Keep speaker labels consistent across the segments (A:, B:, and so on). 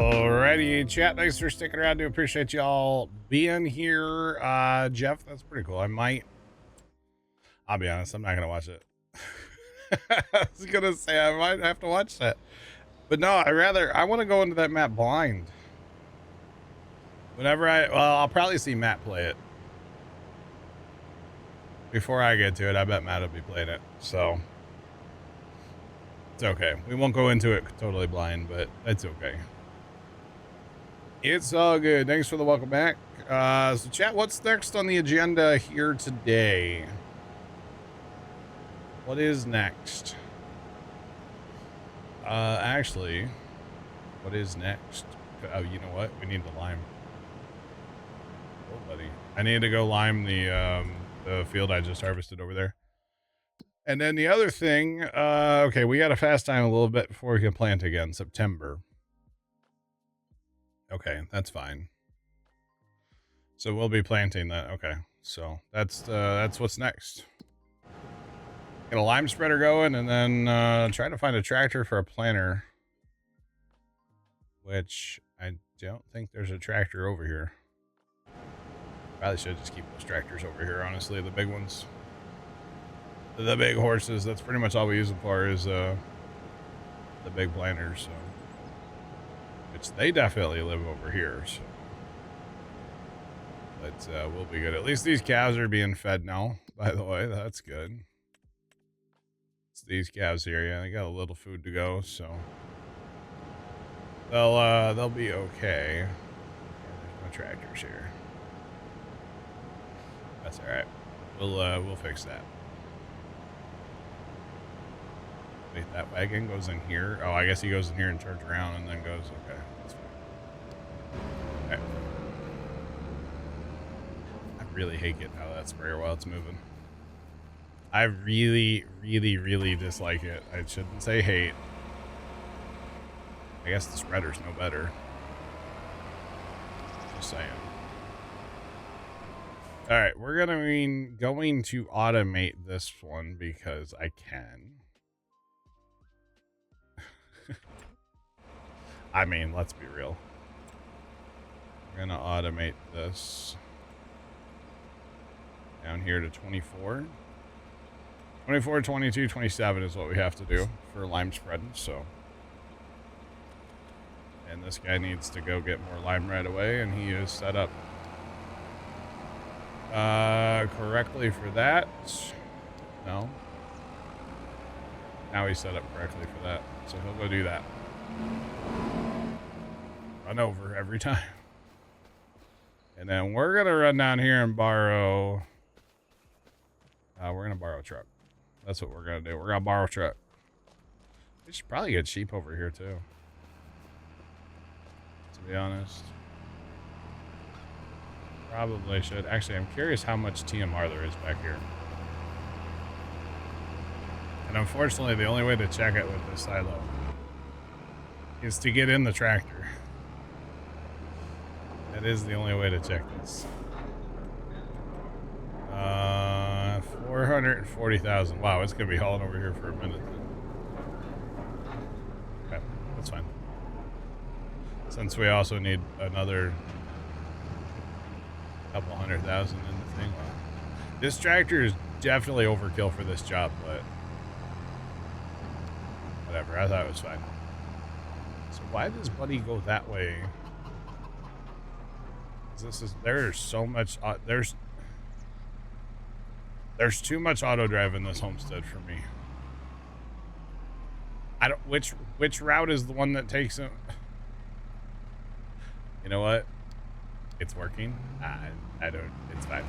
A: Alrighty, chat. Thanks for sticking around. Do appreciate y'all being here. Jeff, that's pretty cool. I'll be honest, I'm not gonna watch it. I was gonna say I might have to watch that, but no, I want to go into that map blind. I'll probably see Matt play it. Before I get to it, I bet Matt will be playing it, so it's okay. We won't go into it totally blind, but it's okay. It's all good. Thanks for the welcome back. So chat, what's next on the agenda here today? What is next? Actually, what is next? Oh, you know what? We need to lime. Oh, buddy. I need to go lime the field I just harvested over there. And then the other thing, okay, we got to fast time a little bit before we can plant again, September. Okay, that's fine. So we'll be planting that. Okay, so that's what's next. Get a lime spreader going, and then try to find a tractor for a planter. Which I don't think there's a tractor over here. Probably should just keep those tractors over here, honestly, the big ones. The big horses, that's pretty much all we use them for is the big planters, so. Which they definitely live over here, so. But we'll be good. At least these calves are being fed now, by the way. That's good. It's these calves here, yeah, they got a little food to go, so. They'll be okay. Yeah, there's no tractors here. That's alright. We'll fix that. Wait, that wagon goes in here? Oh, I guess he goes in here and turns around and then goes, okay, that's fine. Okay. I really hate getting out of that sprayer while it's moving. I really, really, really dislike it. I shouldn't say hate. I guess the spreader's no better. Just saying. Alright, we're going to automate this one because I can. I mean, let's be real. We're gonna automate this down here to 24. 24, 22, 27 is what we have to do for lime spreading, so. And this guy needs to go get more lime right away, and he is set up correctly for that. No. Now he's set up correctly for that, so he'll go do that. Run over every time. And then we're gonna run down here and borrow. We're gonna borrow a truck. That's what we're gonna do. We're gonna borrow a truck. We should probably get sheep over here too, to be honest. Probably should. Actually, I'm curious how much TMR there is back here. And unfortunately, the only way to check it with this silo is to get in the tractor. That is the only way to check this. 440,000. Wow, it's gonna be hauling over here for a minute. Okay, that's fine. Since we also need another couple 100,000 in the thing. This tractor is definitely overkill for this job, but whatever. I thought it was fine. So why does Buddy go that way? There's so much. There's too much auto drive in this homestead for me. I don't. Which route is the one that takes him? You know what? It's working. I don't. It's fine.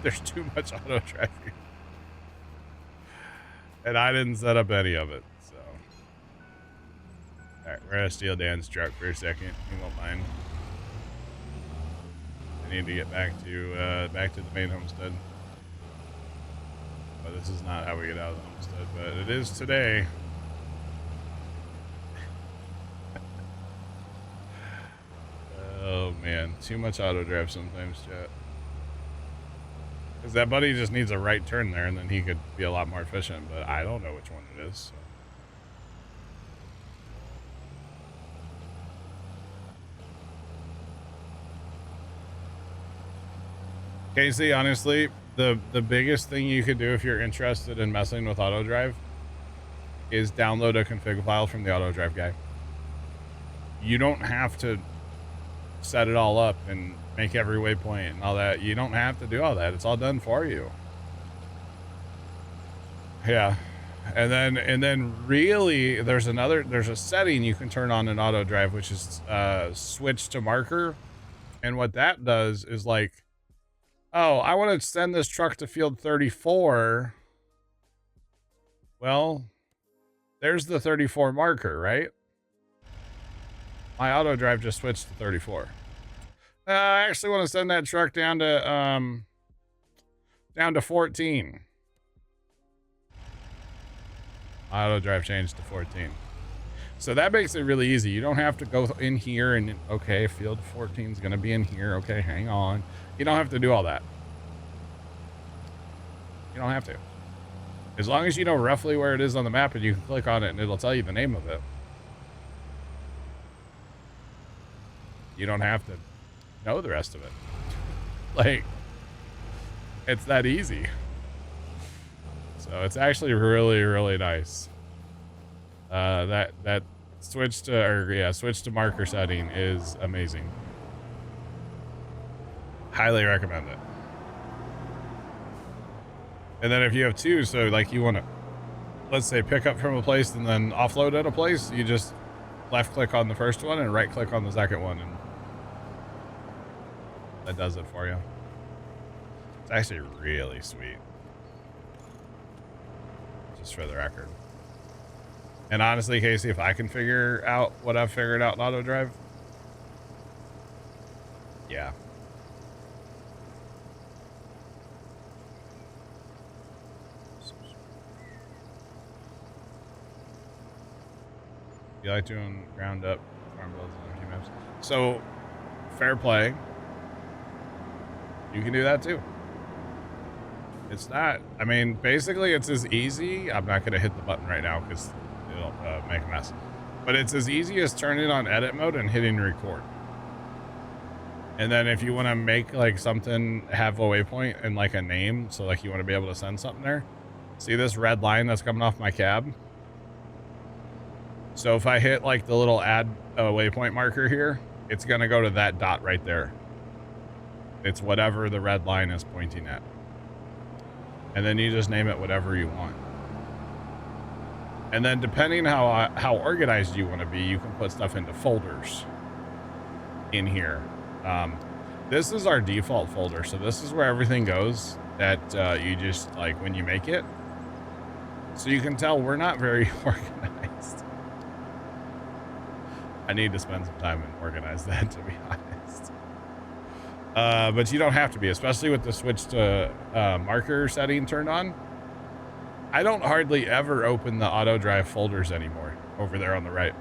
A: There's too much auto drive here, and I didn't set up any of it. So, all right, we're gonna steal Dan's truck for a second. He won't mind. I need to get back to the main homestead. But this is not how we get out of the homestead, but it is today. Oh man, too much auto drive sometimes, chat. Because that Buddy just needs a right turn there, and then he could be a lot more efficient, but I don't know which one it is. So. Casey, honestly, the biggest thing you could do if you're interested in messing with auto drive is download a config file from the auto drive guy. You don't have to set it all up and make every waypoint and all that. You don't have to do all that. It's all done for you. Yeah. And then really there's a setting you can turn on in auto drive, which is switch to marker. And what that does is like, oh, I want to send this truck to field 34. Well, there's the 34 marker, right? My auto drive just switched to 34. I actually want to send that truck down to 14. Auto drive changed to 14. So that makes it really easy. You don't have to go in here and, okay, field 14 is going to be in here. Okay, hang on. You don't have to do all that. You don't have to. As long as you know roughly where it is on the map and you can click on it and it'll tell you the name of it. You don't have to know the rest of it. Like, it's that easy. So it's actually really, really nice. That switch to marker setting is amazing. Highly recommend it. And then if you have two, so like you want to, let's say, pick up from a place and then offload at a place, you just left click on the first one and right click on the second one, and that does it for you. It's actually really sweet. Just for the record. And honestly, Casey, if I can figure out what I've figured out in auto drive, yeah. You like doing ground up farm builds on empty maps? So, fair play. You can do that too. It's not, I mean, basically it's as easy. I'm not going to hit the button right now because it'll make a mess. But it's as easy as turning on edit mode and hitting record. And then if you want to make like something have a waypoint and like a name, so like you want to be able to send something there. See this red line that's coming off my cab? So if I hit like the little add waypoint marker here, it's going to go to that dot right there. It's whatever the red line is pointing at. And then you just name it whatever you want. And then depending how organized you want to be, you can put stuff into folders in here. This is our default folder. So this is where everything goes that you just like when you make it. So you can tell we're not very organized. I need to spend some time and organize that, to be honest. But you don't have to be, especially with the switch to marker setting turned on. I don't hardly ever open the auto drive folders anymore over there on the right.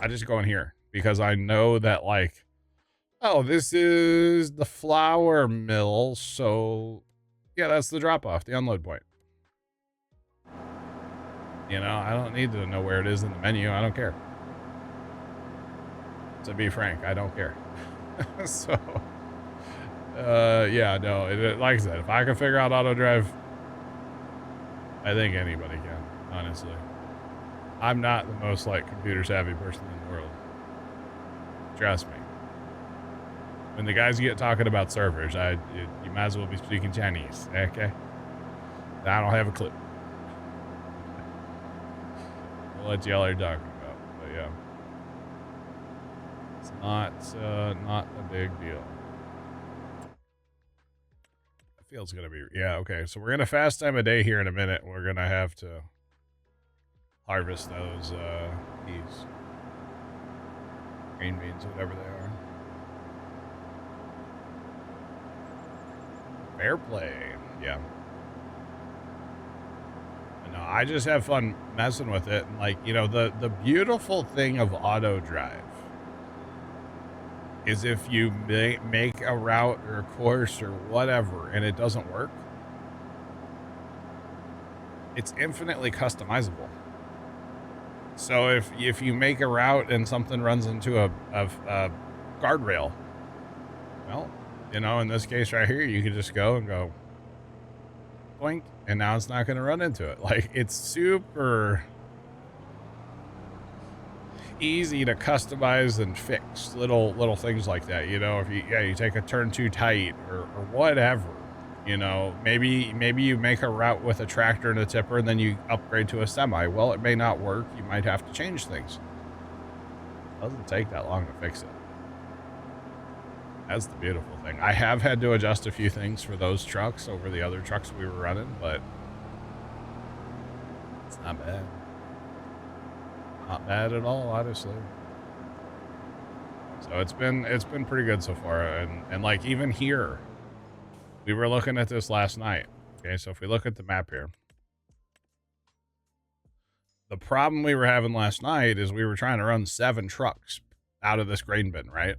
A: I just go in here because I know that, like, oh, this is the flour mill. So yeah, that's the drop off, the unload point. You know, I don't need to know where it is in the menu. I don't care. To be frank, I don't care. So, yeah, no, like I said, if I can figure out auto drive, I think anybody can, honestly. I'm not the most, like, computer savvy person in the world. Trust me. When the guys get talking about servers, you might as well be speaking Chinese, okay? I don't have a clue. What y'all are talking about, but yeah, it's not a big deal. I feel it's gonna be, yeah, okay. So we're gonna fast time a day here in a minute. We're gonna have to harvest those peas, green beans, whatever they are. Fair play, yeah. No, I just have fun messing with it. And like, you know, the beautiful thing of auto drive is if you make a route or a course or whatever and it doesn't work, it's infinitely customizable. So if you make a route and something runs into a guardrail, well, You know, in this case right here, you could just go and go boink, and now it's not going to run into it. Like, it's super easy to customize and fix little things like that. You know, if you take a turn too tight or whatever, you know, maybe you make a route with a tractor and a tipper and then you upgrade to a semi. Well, it may not work. You might have to change things. It doesn't take that long to fix it. That's the beautiful thing. I have had to adjust a few things for those trucks over the other trucks we were running, but it's not bad. Not bad at all, honestly. So it's been pretty good so far. And like even here, we were looking at this last night. Okay, so if we look at the map here, the problem we were having last night is we were trying to run 7 trucks out of this grain bin, right?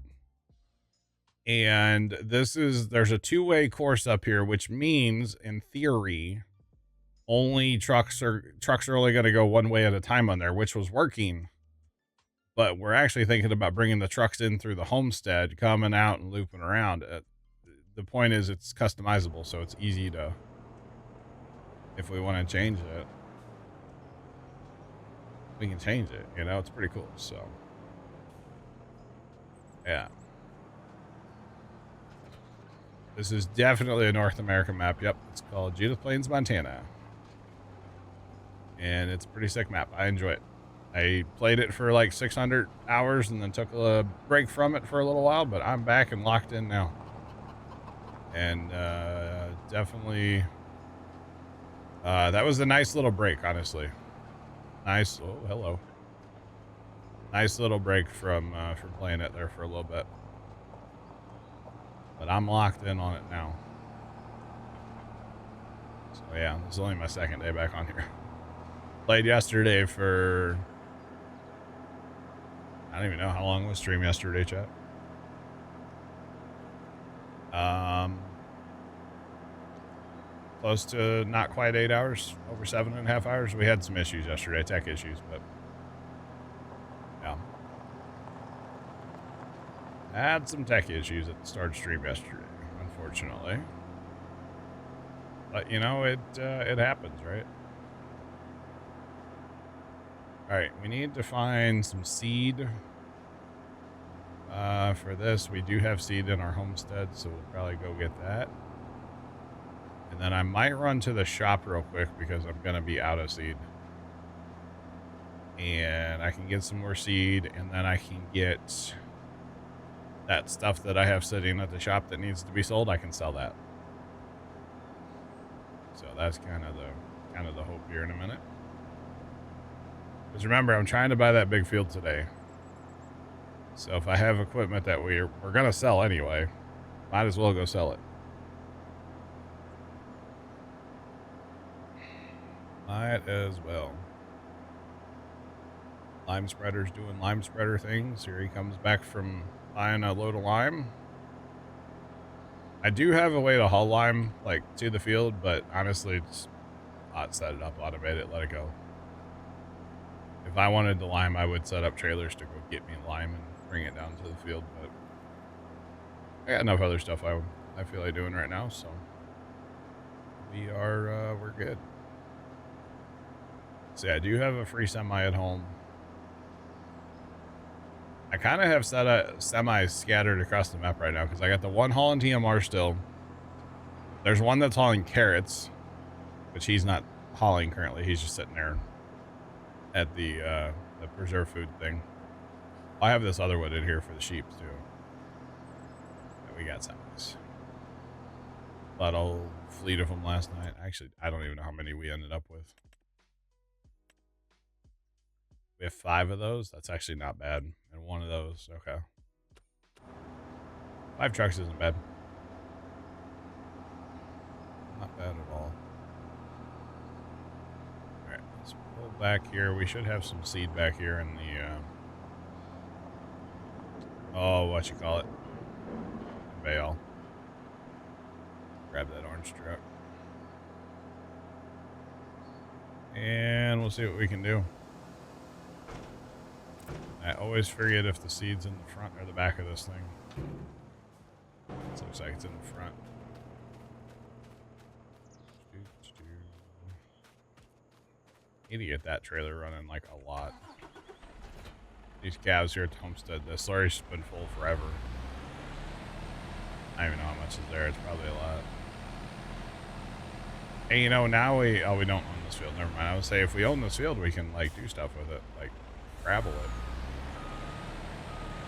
A: And there's a 2-way course up here, which means in theory, trucks are only going to go one way at a time on there, which was working. But we're actually thinking about bringing the trucks in through the homestead, coming out and looping around. The point is it's customizable, so it's easy to, if we want to change it, we can change it. You know, it's pretty cool. So, yeah. This is definitely a North American map. Yep, it's called Judith Plains, Montana. And it's a pretty sick map. I enjoy it. I played it for like 600 hours and then took a break from it for a little while, but I'm back and locked in now. And definitely, that was a nice little break, honestly. Nice. Oh, hello. Nice little break from playing it there for a little bit. But I'm locked in on it now. So yeah, this is only my second day back on here. Played yesterday for, I don't even know how long was stream yesterday, chat. Close to not quite 8 hours, over 7.5 hours. We had some issues yesterday, tech issues, but yeah. Had some tech issues at the start of stream yesterday, unfortunately. But you know, it happens, right? All right, we need to find some seed. For this, we do have seed in our homestead, so we'll probably go get that. And then I might run to the shop real quick because I'm going to be out of seed. And I can get some more seed, and then I can get that stuff that I have sitting at the shop that needs to be sold. I can sell that. So that's kind of the hope here in a minute. Because remember, I'm trying to buy that big field today. So if I have equipment that we're going to sell anyway, might as well go sell it. Might as well. Lime spreader's doing lime spreader things. Here he comes back from buying a load of lime. I do have a way to haul lime, like, to the field, but honestly, it's not set it up, automate it, let it go. If I wanted the lime, I would set up trailers to go get me lime and bring it down to the field, but I got enough other stuff I feel like doing right now, so we're good. See, I do have a free semi at home. I kind of have set a semi scattered across the map right now because I got the one hauling TMR still. There's one that's hauling carrots, which he's not hauling currently. He's just sitting there at the preserve food thing. I have this other one in here for the sheep too. And we got semis. But a fleet of them last night. Actually, I don't even know how many we ended up with. We have 5 of those. That's actually not bad. And 1 of those. Okay. 5 trucks isn't bad. Not bad at all. Alright, let's pull back here. We should have some seed back here in the, what you call it? Bale. Grab that orange truck. And we'll see what we can do. I always forget if the seed's in the front or the back of this thing. This looks like it's in the front. Need to get that trailer running like a lot. These calves here at Homestead, the storage's been full forever. I don't even know how much is there. It's probably a lot. And you know, now we don't own this field. Never mind. I would say if we own this field, we can like do stuff with it, like gravel it.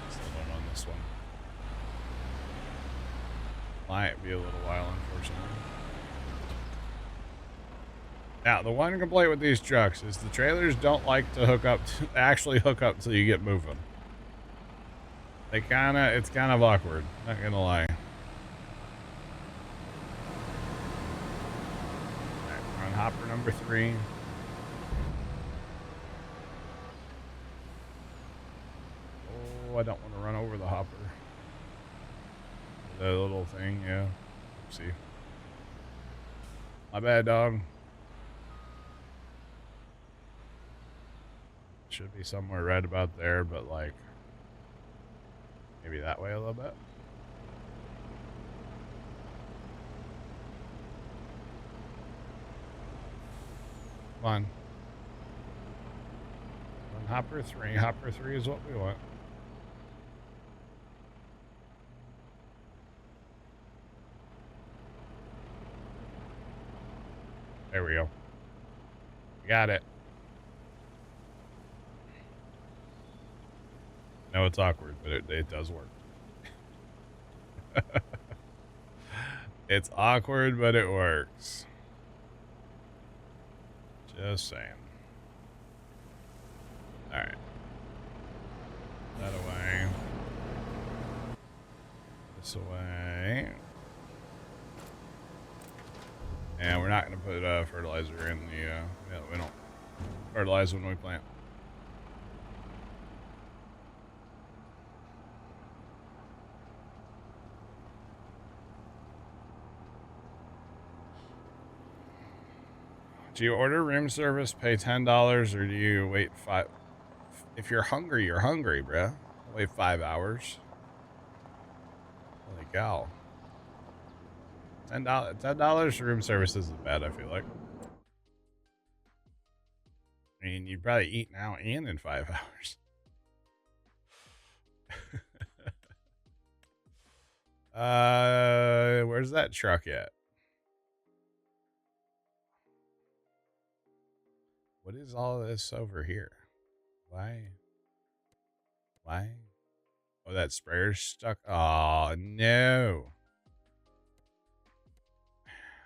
A: Still don't own this one. Might be a little while, unfortunately. Now, the one complaint with these trucks is the trailers don't like to hook up, actually hook up till you get moving. They it's kind of awkward, not gonna lie. Alright, we're on hopper number 3. Oh, I don't want to run over the hopper. The little thing, yeah. Oopsie. My bad, dog. Should be somewhere right about there, but like maybe that way a little bit. Come on. Hopper 3. Hopper 3 is what we want. There we go. Got it. No, it's awkward, but it does work. It's awkward, but it works. Just saying. Alright. That away. This away. And we're not going to put fertilizer in the... yeah, we don't fertilize when we plant. Do you order room service, pay $10, or do you wait 5? If you're hungry, bruh. Wait 5 hours. Holy cow. $10 for room service isn't bad, I feel like. I mean, you'd probably eat now and in 5 hours. Where's that truck at? What is all this over here? Why? Oh, that sprayer's stuck. Oh, no.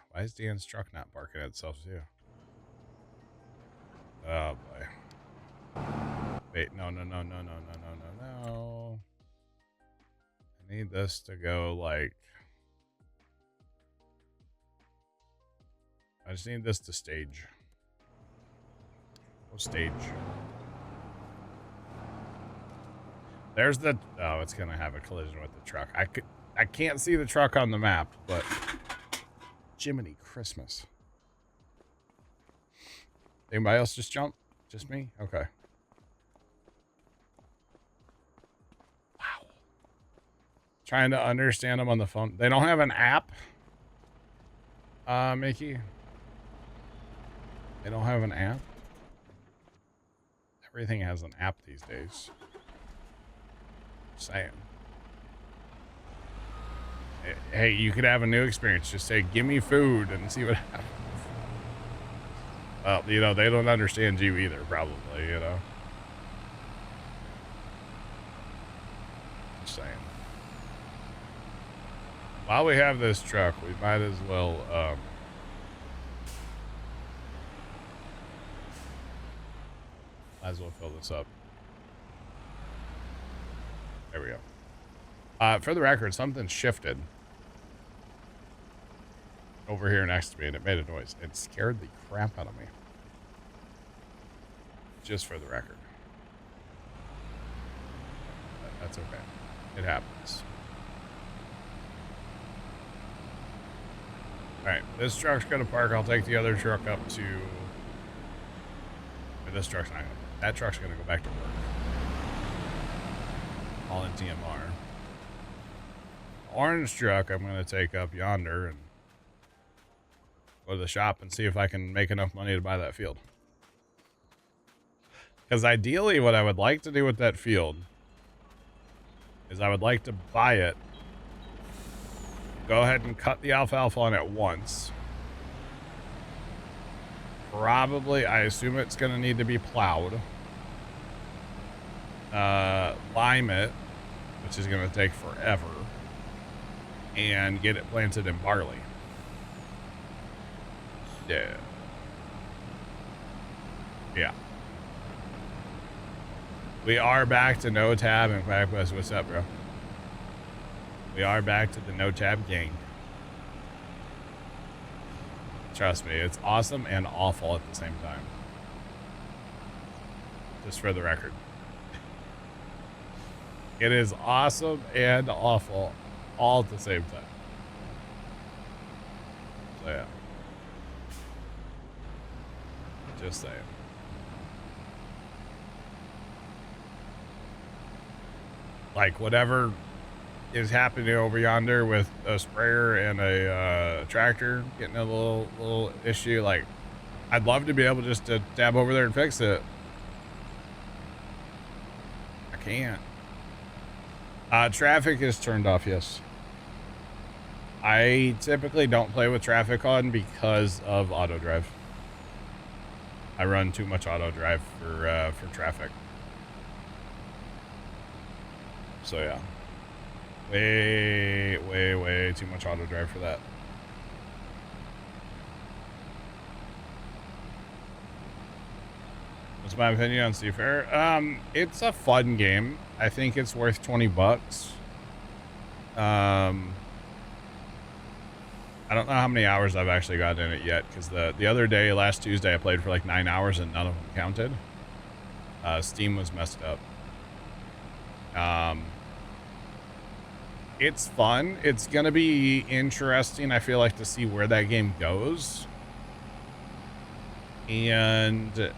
A: Why is Dan's truck not parking itself, too? Oh, boy. Wait, no. I need this to go, like... I just need this to stage. Stage. There's the... oh, it's gonna have a collision with the truck. I can't see the truck on the map, but... Jiminy Christmas. Anybody else just jump? Just me? Okay. Wow. Trying to understand them on the phone. They don't have an app? Mickey? They don't have an app? Everything has an app these days. Just saying. Hey, you could have a new experience. Just say, give me food and see what happens. Well, you know, they don't understand you either, probably, you know. Just saying. While we have this truck, we might as well, might as well fill this up. There we go. For the record, something shifted over here next to me, and it made a noise. It scared the crap out of me. Just for the record. But that's okay. It happens. Alright, this truck's going to park. I'll take the other truck up to... or this truck's not going to... that truck's going to go back to work. All in TMR. orange truck I'm going to take up yonder and go to the shop and see if I can make enough money to buy that field. Because ideally what I would like to do with that field is I would like to buy it, go ahead and cut the alfalfa on it once. Probably, I assume it's going to need to be plowed. Lime it, which is going to take forever, and get it planted in barley. Yeah. Yeah. We are back to no tab and QuackQuest. What's up, bro? We are back to the no tab gang. Trust me, it's awesome and awful at the same time. Just for the record. It is awesome and awful all at the same time. So yeah. Just saying. Like whatever is happening over yonder with a sprayer and a tractor getting a little issue, like I'd love to be able just to tab over there and fix it. I can't. Traffic is turned off, yes. I typically don't play with traffic on because of auto drive. I run too much auto drive for traffic. So yeah. Way too much auto drive for that. What's my opinion on Seafarer? It's a fun game. I think it's worth $20. I don't know how many hours I've actually got in it yet, because the other day, last Tuesday, I played for like 9 hours and none of them counted. Steam was messed up. It's fun. It's gonna be interesting, I feel like, to see where that game goes. And,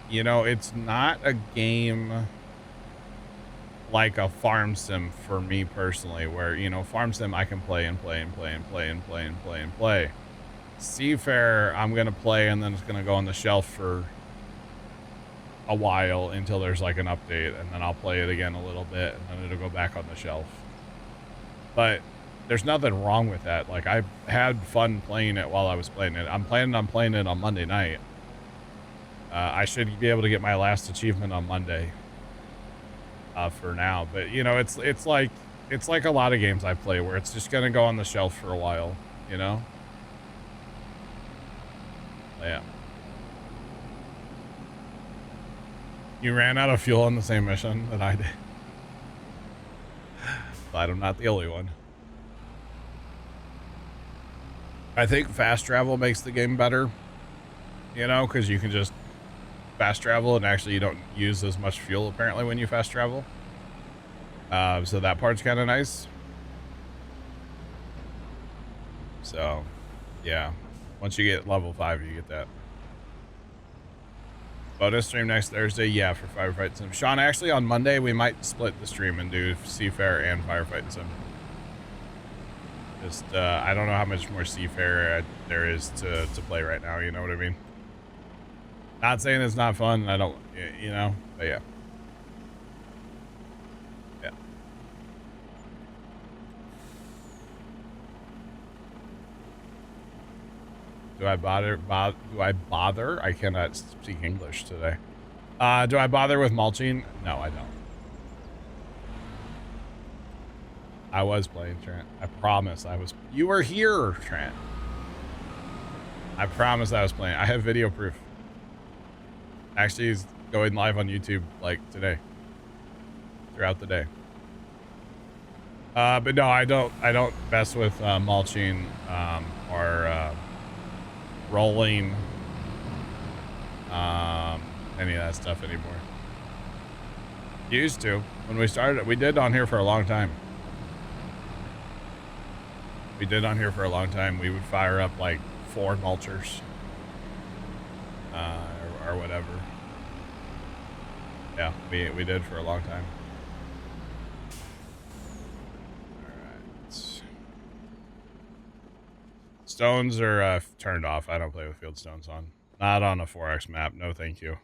A: you know, it's not a game like a farm sim for me personally, where, you know, farm sim I can play and play and play and play and play and play and play. Seafarer, I'm gonna play and then it's gonna go on the shelf for a while until there's like an update, and then I'll play it again a little bit and then it'll go back on the shelf. But there's nothing wrong with that. Like, I had fun playing it while I was playing it. I'm planning on playing it on Monday night. I should be able to get my last achievement on Monday. For now, but you know, it's like a lot of games I play where it's just gonna go on the shelf for a while, you know. Yeah. You ran out of fuel on the same mission that I did. But I'm not the only one. I think fast travel makes the game better, you know, because you can just fast travel and actually you don't use as much fuel apparently when you fast travel. So that part's kind of nice. So yeah, once you get level 5 you get that. Bonus stream next Thursday, yeah, for Firefight Sim. Sean, actually on Monday we might split the stream and do Seafarer and Firefight Sim. Just I don't know how much more Seafarer there is to play right now, you know what I mean? Not saying it's not fun, I don't, you know, but yeah. Yeah. Do I bother? I cannot speak English today. Do I bother with mulching? No, I don't. I was playing, Trent. I promise I was. You were here, Trent. I promise I was playing. I have video proof. Actually, he's going live on YouTube like today, throughout the day. But no, I don't mess with mulching or rolling, any of that stuff anymore. Used to when we started. We did on here for a long time. We would fire up like 4 mulchers. Or whatever. Yeah, we did for a long time. All right. Stones are turned off. I don't play with field stones on. Not on a 4x map. No, thank you.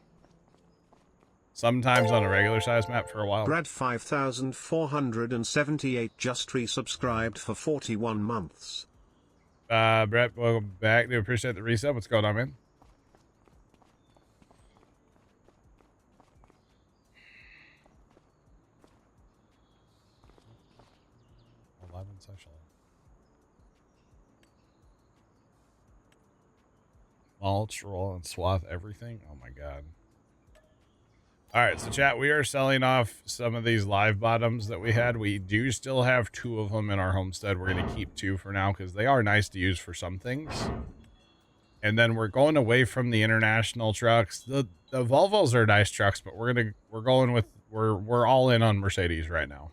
A: Sometimes on a regular size map for a while.
B: Brad 5478 just resubscribed for 41 months.
A: Brett, welcome back. Do appreciate the reset. What's going on, man? Mulch, roll, and swath everything. Oh my god. All right, so chat, we are selling off some of these live bottoms that we had. We do still have 2 of them in our homestead. We're going to keep 2 for now because they are nice to use for some things. And then we're going away from the international trucks. The Volvos are nice trucks, but we're all in on Mercedes right now.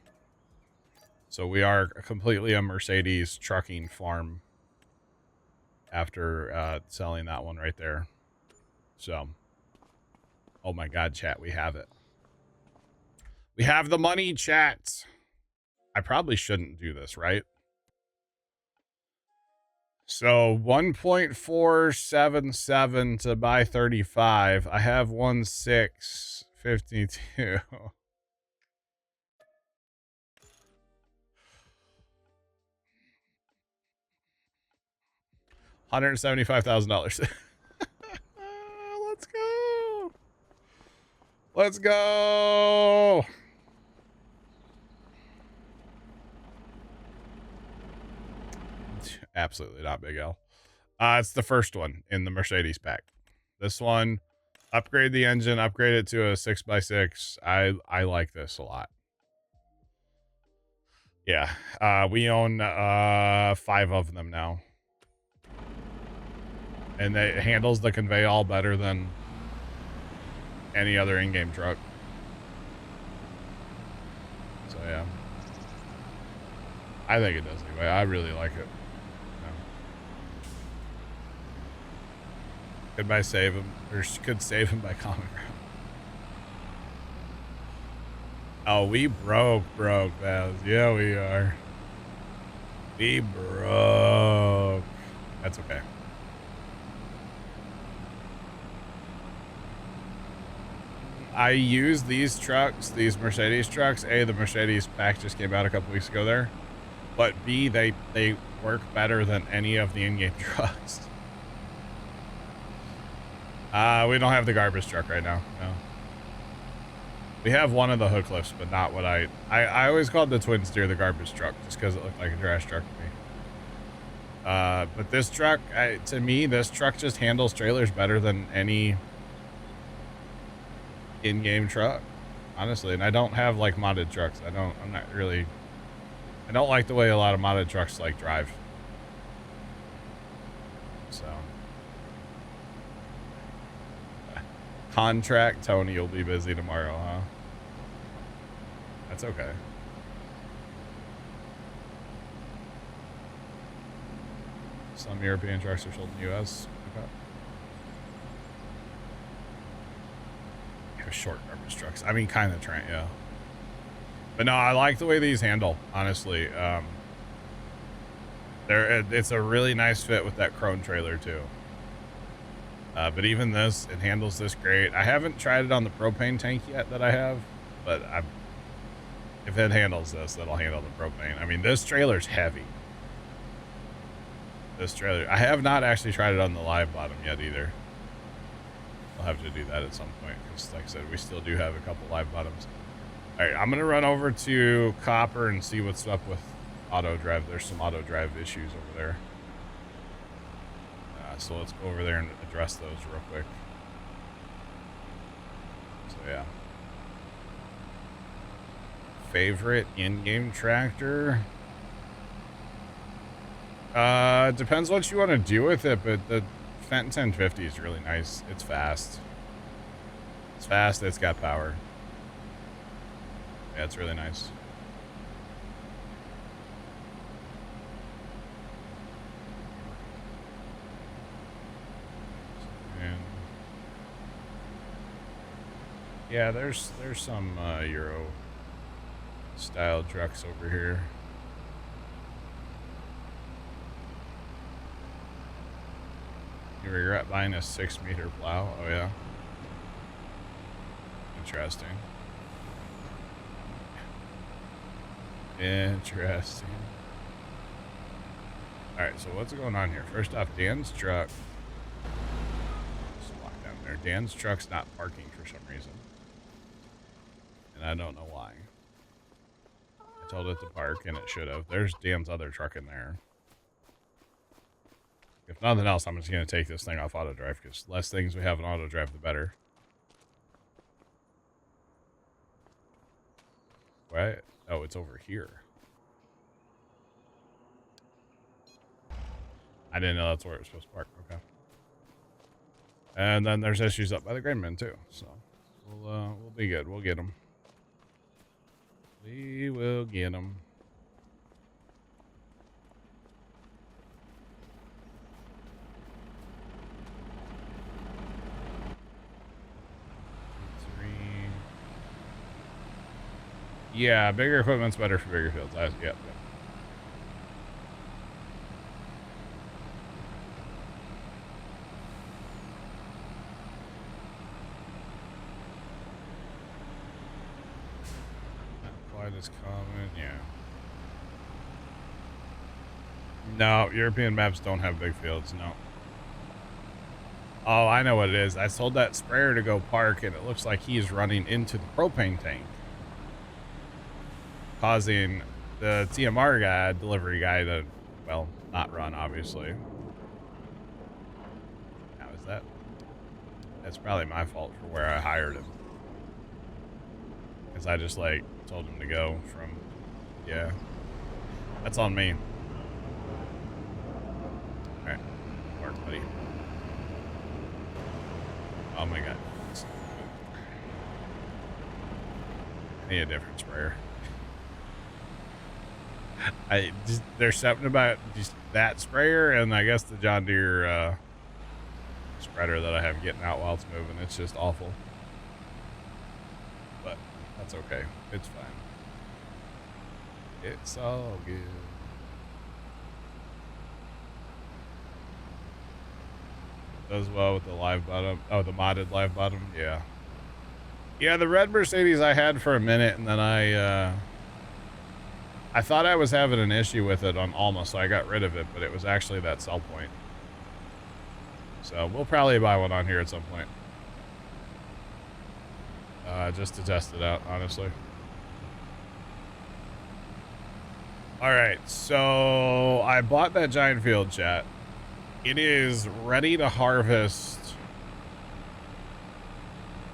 A: So we are completely a Mercedes trucking farm after selling that one right there. So, oh my god, chat, we have it. We have the money, chat. I probably shouldn't do this, right? So 1.477 to buy 35. I have 1.652. $175,000. Let's go. Let's go. Absolutely not, Big L. It's the first one in the Mercedes pack. This one, upgrade the engine, upgrade it to a 6x6. I like this a lot. Yeah, we own 5 of them now. And it handles the convey all better than any other in-game truck. So yeah. I think it does anyway. I really like it. Could by save him, or could save him by common ground. Oh, we broke, Baz. Yeah, we are. We broke. That's okay. I use these trucks, these Mercedes trucks. A, the Mercedes pack just came out a couple weeks ago there. But B, they work better than any of the in-game trucks. We don't have the garbage truck right now. No. We have one of the hook lifts, but not what I always called the twin steer the garbage truck just because it looked like a trash truck to me. But this truck, to me, this truck just handles trailers better than any in-game truck, honestly. And I don't have like modded trucks. I don't like the way a lot of modded trucks like drive. So. Contract Tony will be busy tomorrow, huh? That's okay. Some European trucks are sold in the US. Okay. Yeah, short garbage trucks. I mean, kind of Trent, yeah. But no, I like the way these handle, honestly. It's a really nice fit with that Krone trailer too. But even this, it handles this great. I haven't tried it on the propane tank yet that I have, but if it handles this, that'll handle the propane. I mean, this trailer's heavy. This trailer, I have not actually tried it on the live bottom yet either. We'll have to do that at some point because, like I said, we still do have a couple live bottoms. All right, I'm gonna run over to Copper and see what's up with auto drive. There's some auto drive issues over there. So let's go over there and address those real quick. So yeah. Favorite in-game tractor? Depends what you want to do with it, but the Fenton 1050 is really nice. It's fast. It's fast, it's got power. Yeah, it's really nice. Yeah, there's some Euro style trucks over here. You regret buying a 6-meter plow? Oh, yeah. Interesting. Interesting. Alright, so what's going on here? First off, Dan's truck. Just walk down there. Dan's truck's not parking for some reason. And I don't know why. I told it to park, and it should have. There's Dan's other truck in there. If nothing else, I'm just going to take this thing off auto drive, because less things we have in auto drive, the better. What? Oh, it's over here. I didn't know that's where it was supposed to park. Okay. And then there's issues up by the grain bin too. So we'll be good. We'll get them. We will get them. Yeah, bigger equipment's better for bigger fields. Yep. Light is common, yeah. No, European maps don't have big fields, no. Oh, I know what it is. I told that sprayer to go park, and it looks like he's running into the propane tank, causing the TMR guy, delivery guy, to, well, not run, obviously. How is that? That's probably my fault for where I hired him. Because I just, like, told him to go from, yeah. That's on me. Alright. Work, buddy. Oh my god. I need a different sprayer. There's something about just that sprayer, and I guess the John Deere spreader that I have getting out while it's moving. It's just awful. But that's okay. It's fine. It's all good. Does well with the live bottom. Oh, the modded live bottom. Yeah. Yeah, the red Mercedes I had for a minute, and then I thought I was having an issue with it on Alma, so I got rid of it, but it was actually that sell point. So we'll probably buy one on here at some point. Just to test it out, honestly. Alright, so I bought that giant field, chat. It is ready to harvest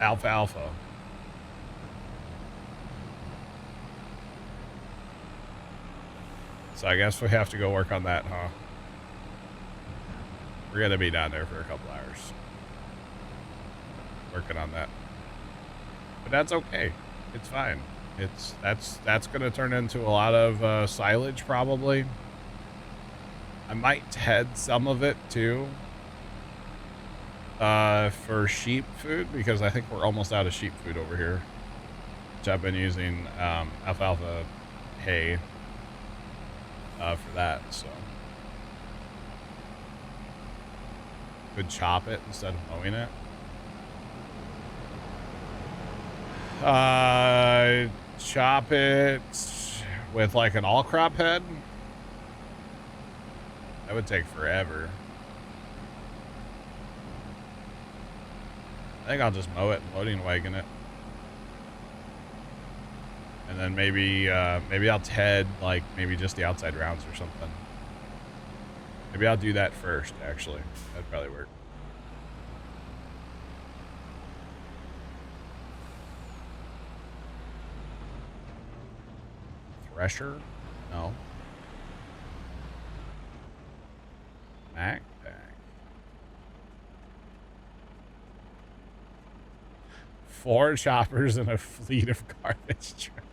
A: alfalfa. So I guess we have to go work on that, huh? We're gonna be down there for a couple hours. Working on that. But that's okay. It's fine. That's gonna turn into a lot of silage probably. I might head some of it too for sheep food, because I think we're almost out of sheep food over here. Which I've been using alfalfa hay for that, so could chop it instead of mowing it. Chop it with like an all crop head. That would take forever. I think I'll just mow it and loading wagon it. And then maybe I'll TED like maybe just the outside rounds or something. Maybe I'll do that first, actually. That'd probably work. Thresher? No. Backpack. Four choppers and a fleet of garbage trucks.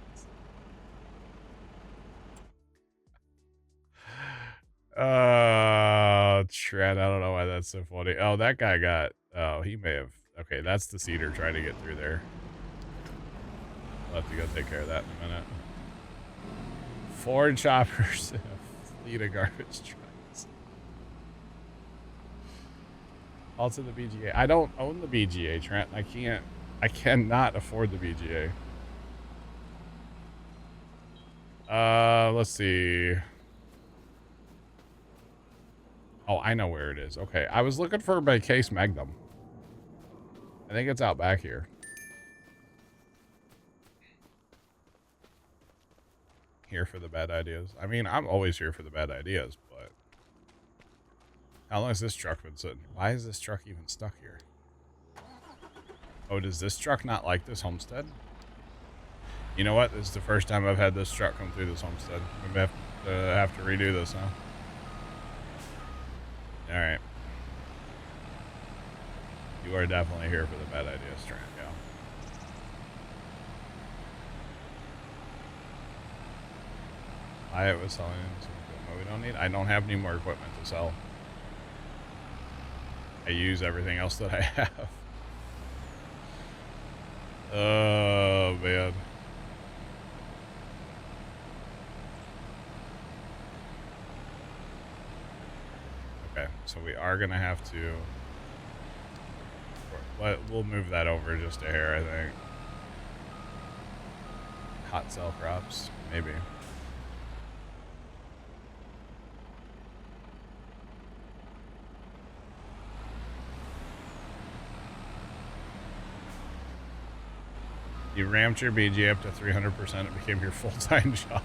A: Trent, I don't know why that's so funny. Oh, that guy got... Oh, he may have... Okay, that's the cedar trying to get through there. I'll have to go take care of that in a minute. Four choppers and a fleet of garbage trucks. All to the BGA. I don't own the BGA, Trent. I cannot afford the BGA. Let's see. Oh, I know where it is. Okay, I was looking for my case Magnum. I think it's out back here. Here for the bad ideas. I mean, I'm always here for the bad ideas, but how long has this truck been sitting? Why is this truck even stuck here? Oh, does this truck not like this homestead? You know what? This is the first time I've had this truck come through this homestead. We have to redo this, huh? All right. You are definitely here for the bad ideas, Trent. Yeah. I was selling something we don't need. I don't have any more equipment to sell. I use everything else that I have. Oh, man. Okay, so we are going to have to... We'll move that over just a hair, I think. Hot cell crops, maybe. You ramped your BG up to 300%. It became your full-time job.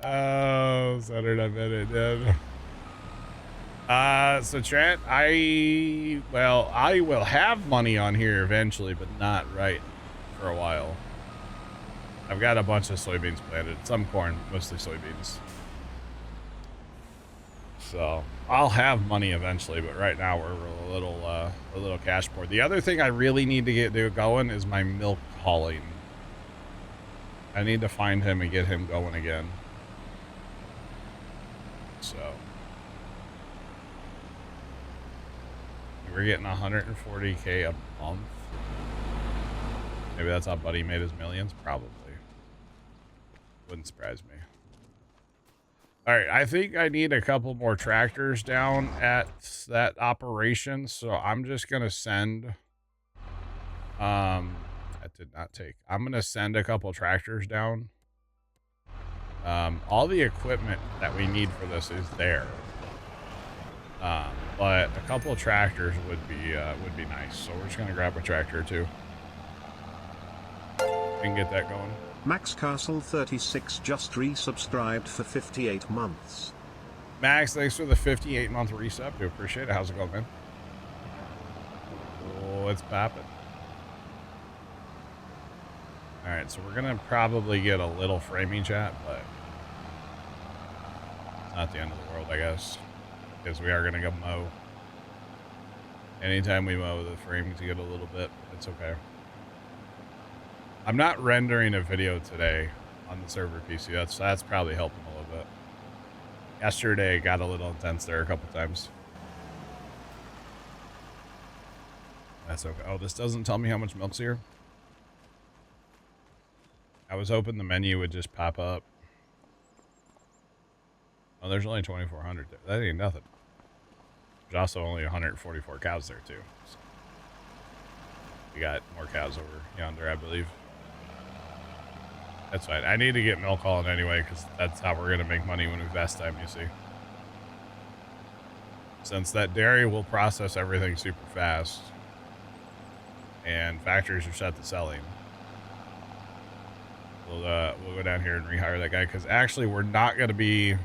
A: Oh, Saturday night it did. So Trent, I will have money on here eventually, but not right for a while. I've got a bunch of soybeans planted, some corn, mostly soybeans. So I'll have money eventually, but right now we're a little cash poor. The other thing I really need to get going is my milk hauling. I need to find him and get him going again. So we're getting 140K a month. Maybe that's how Buddy made his millions. Probably. Wouldn't surprise me. All right, I think I need a couple more tractors down at that operation, so I'm just gonna send. That did not take. I'm gonna send a couple tractors down. All the equipment that we need for this is there, but a couple of tractors would be nice. So we're just gonna grab a tractor or two and get that going.
B: Max Castle 36 just resubscribed for 58 months.
A: Max, thanks for the 58-month resub. We appreciate it. How's it going, man? Oh, it's popping. All right, so we're gonna probably get a little framing chat, but it's not the end of the world, I guess, because we are gonna go mow. Anytime we mow, the frames get a little bit. It's okay. I'm not rendering a video today on the server PC. That's probably helping a little bit. Yesterday it got a little intense there a couple times. That's okay. Oh, this doesn't tell me how much milk's here. I was hoping the menu would just pop up. Oh, there's only 2,400 there. That ain't nothing. There's also only 144 cows there too. So we got more cows over yonder, I believe. That's fine. I need to get milk hauling anyway, because that's how we're going to make money when we vest time, you see. Since that dairy will process everything super fast, and factories are set to selling, we'll go down here and rehire that guy, because actually we're not going to be...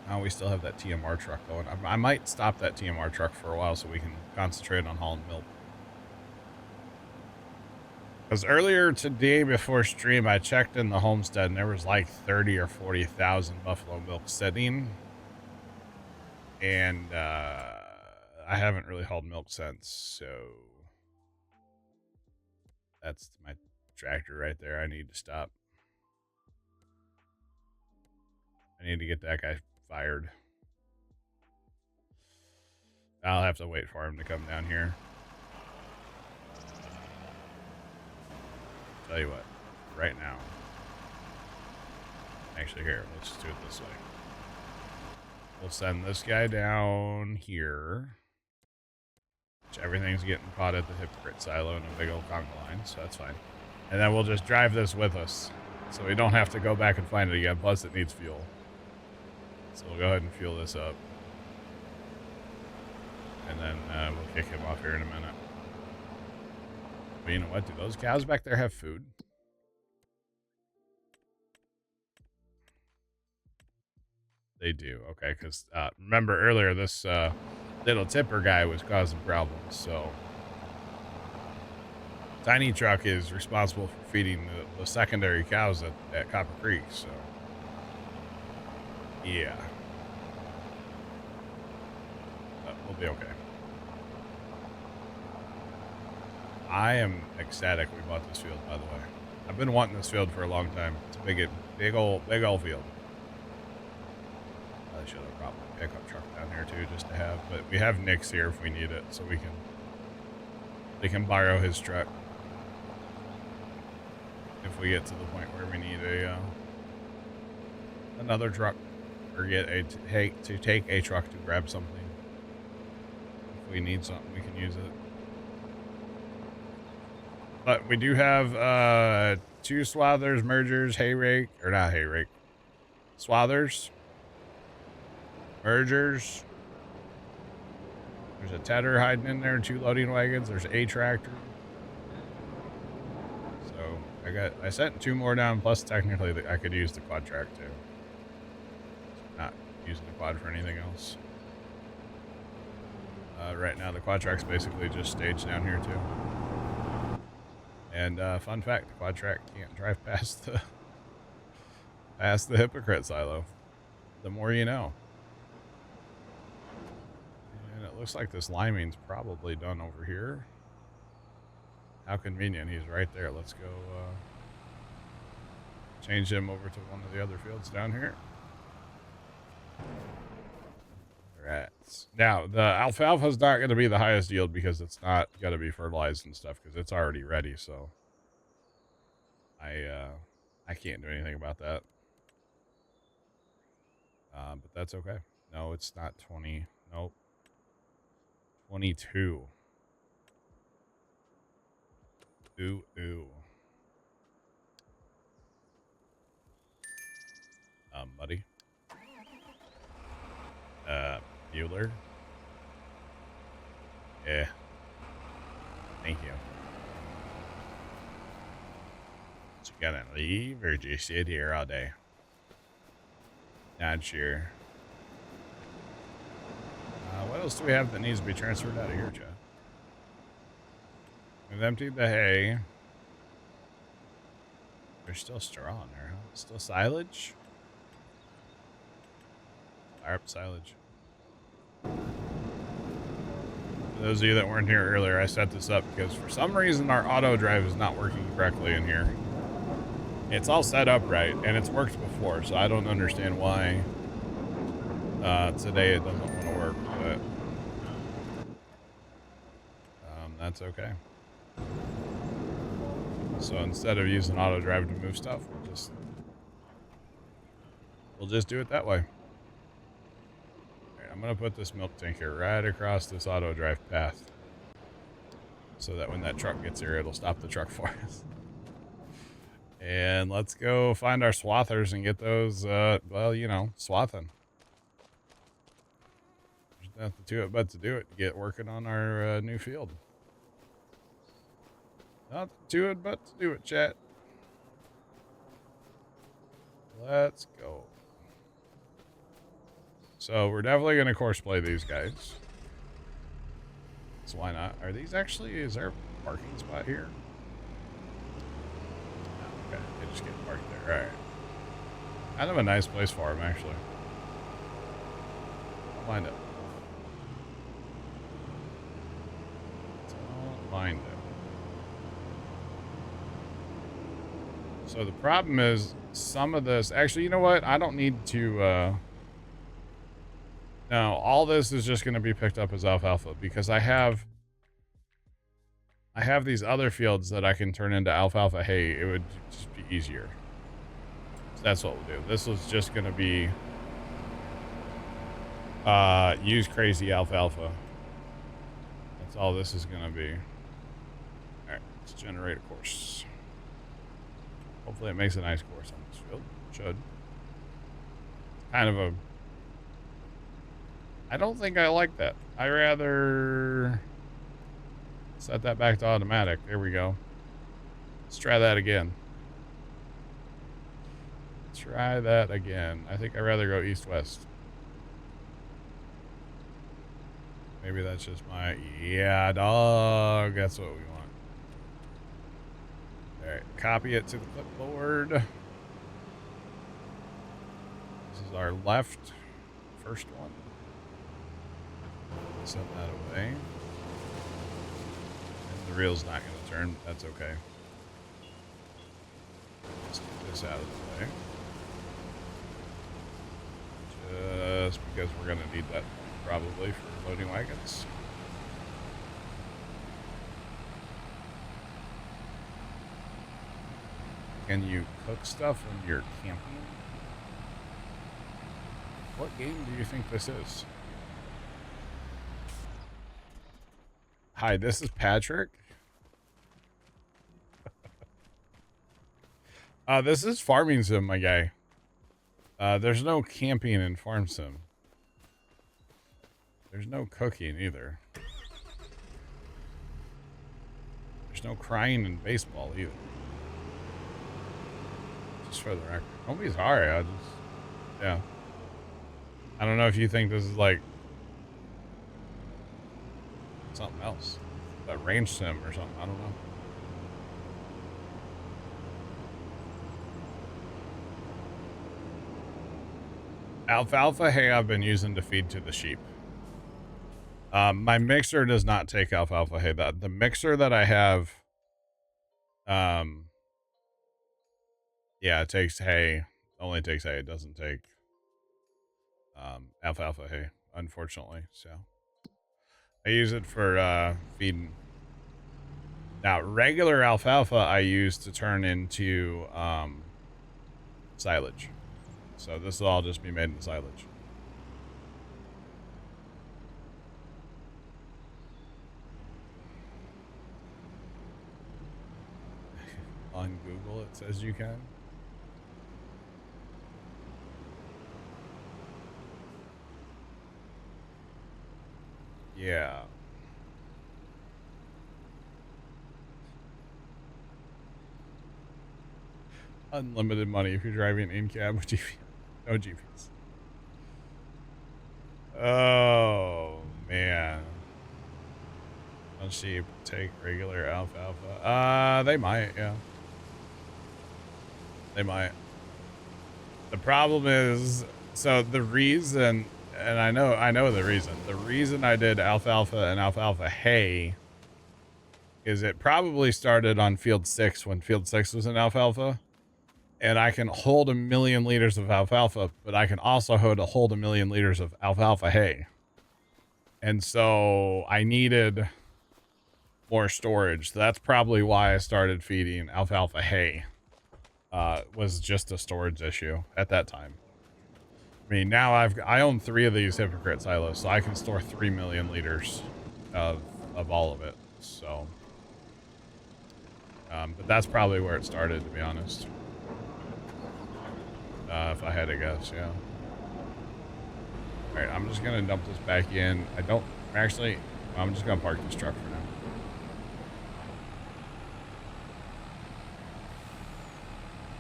A: Oh, we still have that TMR truck going. I might stop that TMR truck for a while so we can concentrate on hauling milk. Because earlier today before stream, I checked in the homestead and there was like 30 or 40,000 buffalo milk sitting. And I haven't really hauled milk since, so that's my tractor right there. I need to stop. I need to get that guy fired. I'll have to wait for him to come down here. Tell you what, right now, Actually, here, let's just do it this way. We'll send this guy down here. Which everything's getting caught at the hypocrite silo in a big old conga line, so that's fine. And then we'll just drive this with us. So we don't have to go back and find it again. Plus, it needs fuel. So we'll go ahead and fuel this up. And then we'll kick him off here in a minute. But you know what? Do those cows back there have food? They do. Okay, because remember earlier, this little tipper guy was causing problems. So Tiny Truck is responsible for feeding the secondary cows at Copper Creek. So yeah. We'll be okay. I am ecstatic we bought this field, by the way. I've been wanting this field for a long time. It's a big old field. I should have probably pickup truck down here too, just to have. But we have Nick's here if we need it, so they can borrow his truck if we get to the point where we need another truck, or get to take a truck to grab something. If we need something, we can use it. But we do have 2 swathers, mergers, swathers, mergers. There's a tedder hiding in there, 2 loading wagons. There's a tractor. So I sent 2 more down. Plus, technically, I could use the quad track too. Not using the quad for anything else. Right now, the quad track's basically just staged down here too. And fun fact, the quad track can't drive past the hypocrite silo. The more you know. And it looks like this liming's probably done over here. How convenient, he's right there. Let's go change him over to one of the other fields down here. Right. Now, the alfalfa's not going to be the highest yield because it's not going to be fertilized and stuff because it's already ready, so I can't do anything about that. But that's okay. No, it's not 20. Nope. 22. Ooh. Buddy. Bueller. Yeah. Thank you. So you gonna leave or just sit here all day? Not sure. What else do we have that needs to be transferred out of here, Chad? We've emptied the hay. There's still straw in there, huh? Still silage? Fire up silage. For those of you that weren't here earlier, I set this up because for some reason our auto drive is not working correctly in here. It's all set up right, and it's worked before, so I don't understand why today it doesn't want to work, but that's okay. So instead of using auto drive to move stuff, we'll just do it that way. I'm going to put this milk tank here right across this auto drive path so that when that truck gets here, it'll stop the truck for us. And let's go find our swathers and get those, well, you know, swathing. There's nothing to it but to do it. Get working on our new field. Nothing to it but to do it, chat. Let's go. So we're definitely going to course play these guys. So why not? Are these actually, is there a parking spot here? Oh, okay, they just get parked there. All right. Kind of a nice place for them, actually. Don't mind it. Don't mind it. So the problem is some of this, actually, you know what? I don't need to, no, all this is just going to be picked up as alfalfa because I have these other fields that I can turn into alfalfa hay. It would just be easier. So that's what we'll do. This was just going to be use crazy alfalfa. That's all this is going to be. All right, let's generate a course. Hopefully it makes a nice course on this field. Should. Kind of a... I don't think I like that. I rather set that back to automatic. There we go. Let's try that again. Try that again. I think I'd rather go east-west. Maybe that's just my... Yeah, dog. That's what we want. All right. Copy it to the clipboard. This is our left. First one. Set that away. And the reel's not going to turn. That's okay. Let's get this out of the way. Just because we're going to need that probably for loading wagons. Can you cook stuff when you're camping? What game do you think this is? Hi, this is Patrick. This is Farming Sim, my guy. There's no camping in Farm Sim. There's no cooking either. There's no crying in baseball either. Just for the record. Don't be sorry, I just... Yeah. I don't know if you think this is like... something else. A range sim or something, I don't know. Alfalfa hay I've been using to feed to the sheep. My mixer does not take alfalfa hay. The mixer that I have, yeah, it takes hay. Only takes hay. It doesn't take alfalfa hay, unfortunately. So I use it for feeding. Now, regular alfalfa I use to turn into silage. So this will all just be made into silage. On Google, it says you can. Yeah. Unlimited money if you're driving in cab with GPS. No GPS. Oh, man. Don't sheep take regular alfalfa? They might, yeah. They might. The problem is, so the reason, and I know the reason. The reason I did alfalfa and alfalfa hay is it probably started on field 6 when field 6 was in alfalfa. And I can hold 1 million liters of alfalfa, but I can also hold 1 million liters of alfalfa hay. And so I needed more storage. That's probably why I started feeding alfalfa hay. Was just a storage issue at that time. I mean, now I own 3 of these hypocrite silos, so I can store 3 million liters of all of it. So, but that's probably where it started, to be honest. If I had to guess, yeah. All right, I'm just gonna dump this back in. I'm just gonna park this truck for now.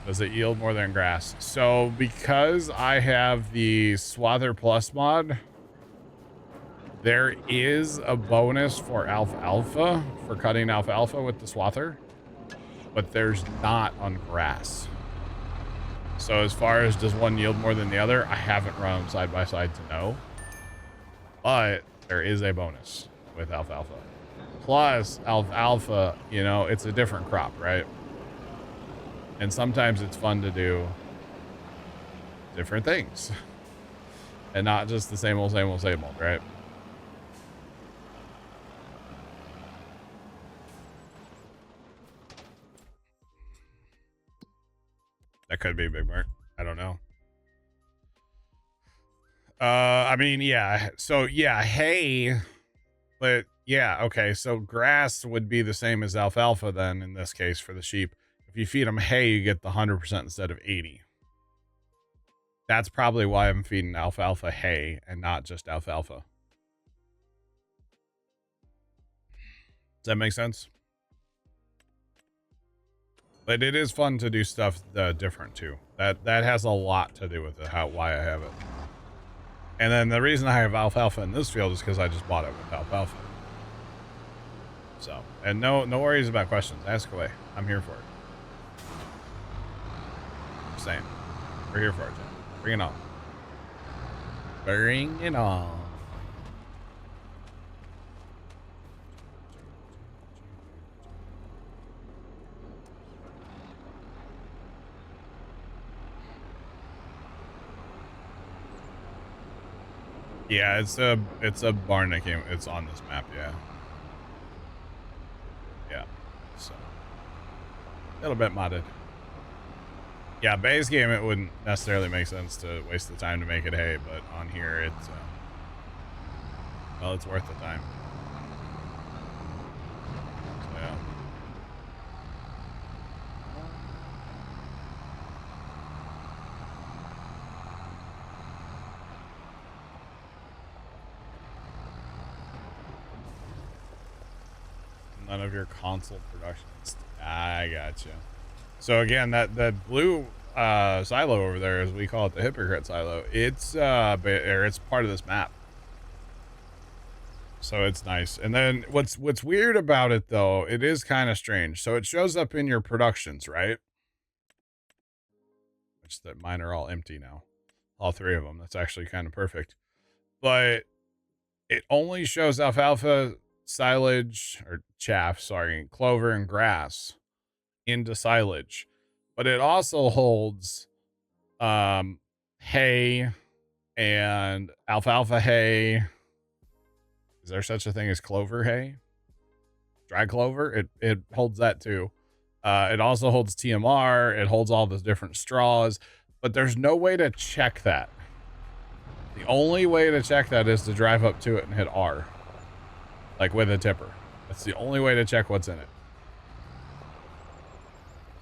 A: Does it yield more than grass? So because I have the Swather Plus mod, there is a bonus for alfalfa, for cutting alfalfa with the Swather, but there's not on grass. So as far as does one yield more than the other, I haven't run them side by side to know. But there is a bonus with alfalfa. Plus, alfalfa, you know, it's a different crop, right? And sometimes it's fun to do different things. And not just the same old, right? That could be Big Mark. I don't know. I mean, yeah. So yeah, hay, but yeah, okay. So grass would be the same as alfalfa then in this case for the sheep. If you feed them hay, you get the 100% instead of 80. That's probably why I'm feeding alfalfa hay and not just alfalfa. Does that make sense? But it is fun to do stuff different too. That has a lot to do with it, why I have it. And then the reason I have alfalfa in this field is because I just bought it with alfalfa. So, and no worries about questions. Ask away. I'm here for it. Same. We're here for it, Jen. Bring it on. Bring it on. Yeah, it's a barn that came. It's on this map. Yeah. Yeah. So a little bit modded. Yeah, base game it wouldn't necessarily make sense to waste the time to make it hay, but on here it's well, it's worth the time. So yeah. None of your console productions. I gotcha. So again, that blue silo over there, as we call it, the hypocrite silo, it's it's part of this map. So it's nice. And then what's weird about it though, it is kind of strange. So it shows up in your productions, right? Which that mine are all empty now. All three of them. That's actually kind of perfect. But it only shows alfalfa, silage, or chaff, sorry, clover and grass into silage. But it also holds hay and alfalfa hay. Is there such a thing as clover hay? Dry clover? It holds that too. It also holds TMR. It holds all the different straws, but there's no way to check that. The only way to check that is to drive up to it and hit R. Like with a tipper. That's the only way to check what's in it.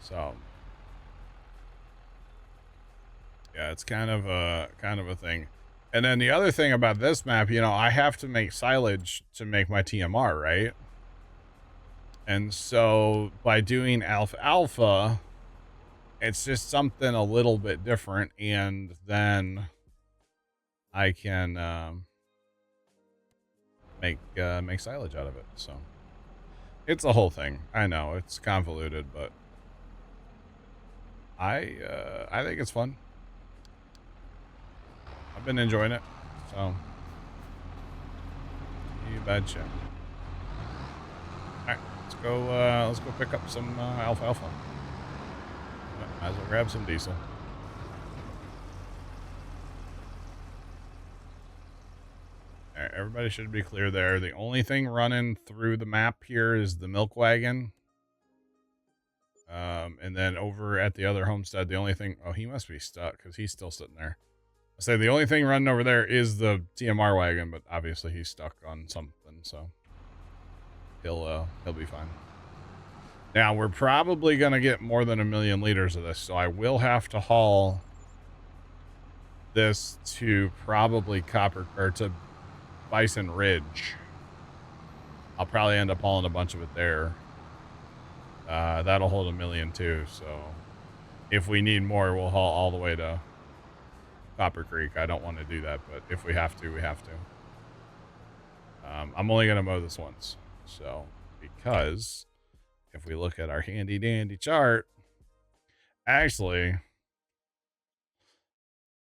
A: So yeah, it's kind of a thing. And then the other thing about this map, you know, I have to make silage to make my TMR, right? And so by doing alfalfa, it's just something a little bit different, and then I can make silage out of it. So it's a whole thing. I know it's convoluted, but I think it's fun. I've been enjoying it, so you betcha. All right, let's go pick up some alfalfa. Might as well grab some diesel. All right, everybody should be clear there. The only thing running through the map here is the milk wagon. And then over at the other homestead, the only thing, oh, he must be stuck because he's still sitting there. I say the only thing running over there is the TMR wagon, but obviously he's stuck on something, so he'll be fine. Now we're probably gonna get more than 1 million liters of this, so I will have to haul this to probably to Bison Ridge. I'll probably end up hauling a bunch of it there. That'll hold 1 million too, so if we need more, we'll haul all the way to Copper Creek. I don't want to do that, but if we have to, we have to. I'm only going to mow this once. So, because if we look at our handy dandy chart, actually,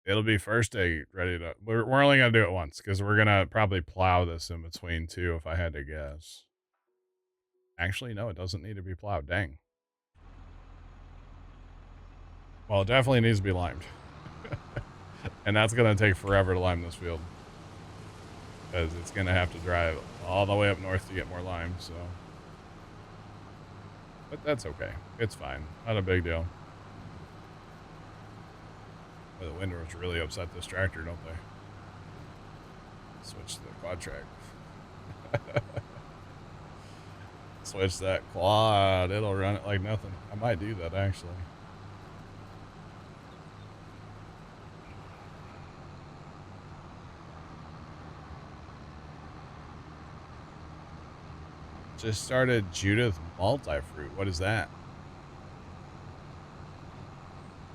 A: it'll be first day ready to, we're only going to do it once because we're going to probably plow this in between too, if I had to guess. Actually, no, it doesn't need to be plowed. Dang. Well, it definitely needs to be limed. And that's going to take forever to lime this field. Because it's going to have to drive all the way up north to get more lime, so. But that's okay. It's fine. Not a big deal. Well, the windrows really upset this tractor, don't they? Switch to the quad track. Switch that quad. It'll run it like nothing. I might do that, actually. Just started Judith multi-fruit. What is that?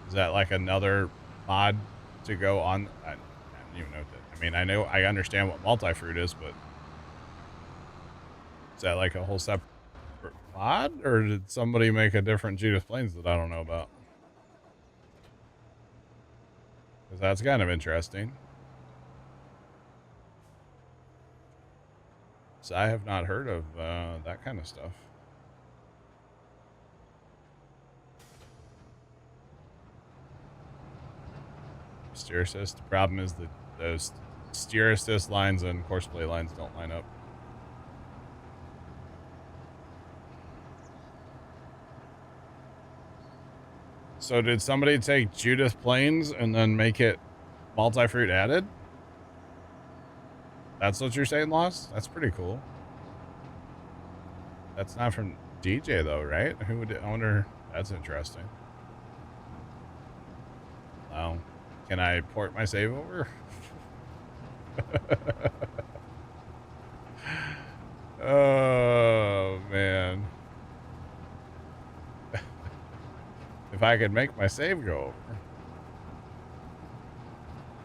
A: Is that like another mod to go on? I don't even know what that. I mean, I understand what multi-fruit is, but is that like a whole separate mod, or did somebody make a different Judith Plains that I don't know about? Because that's kind of interesting. So I have not heard of that kind of stuff. Steer assist. The problem is that those steer assist lines and course play lines don't line up. So did somebody take Judith Plains and then make it multi-fruit added? That's what you're saying, Lost? That's pretty cool. That's not from DJ though, right? Who would I wonder? That's interesting. Wow. Can I port my save over? Oh man. If I could make my save go over.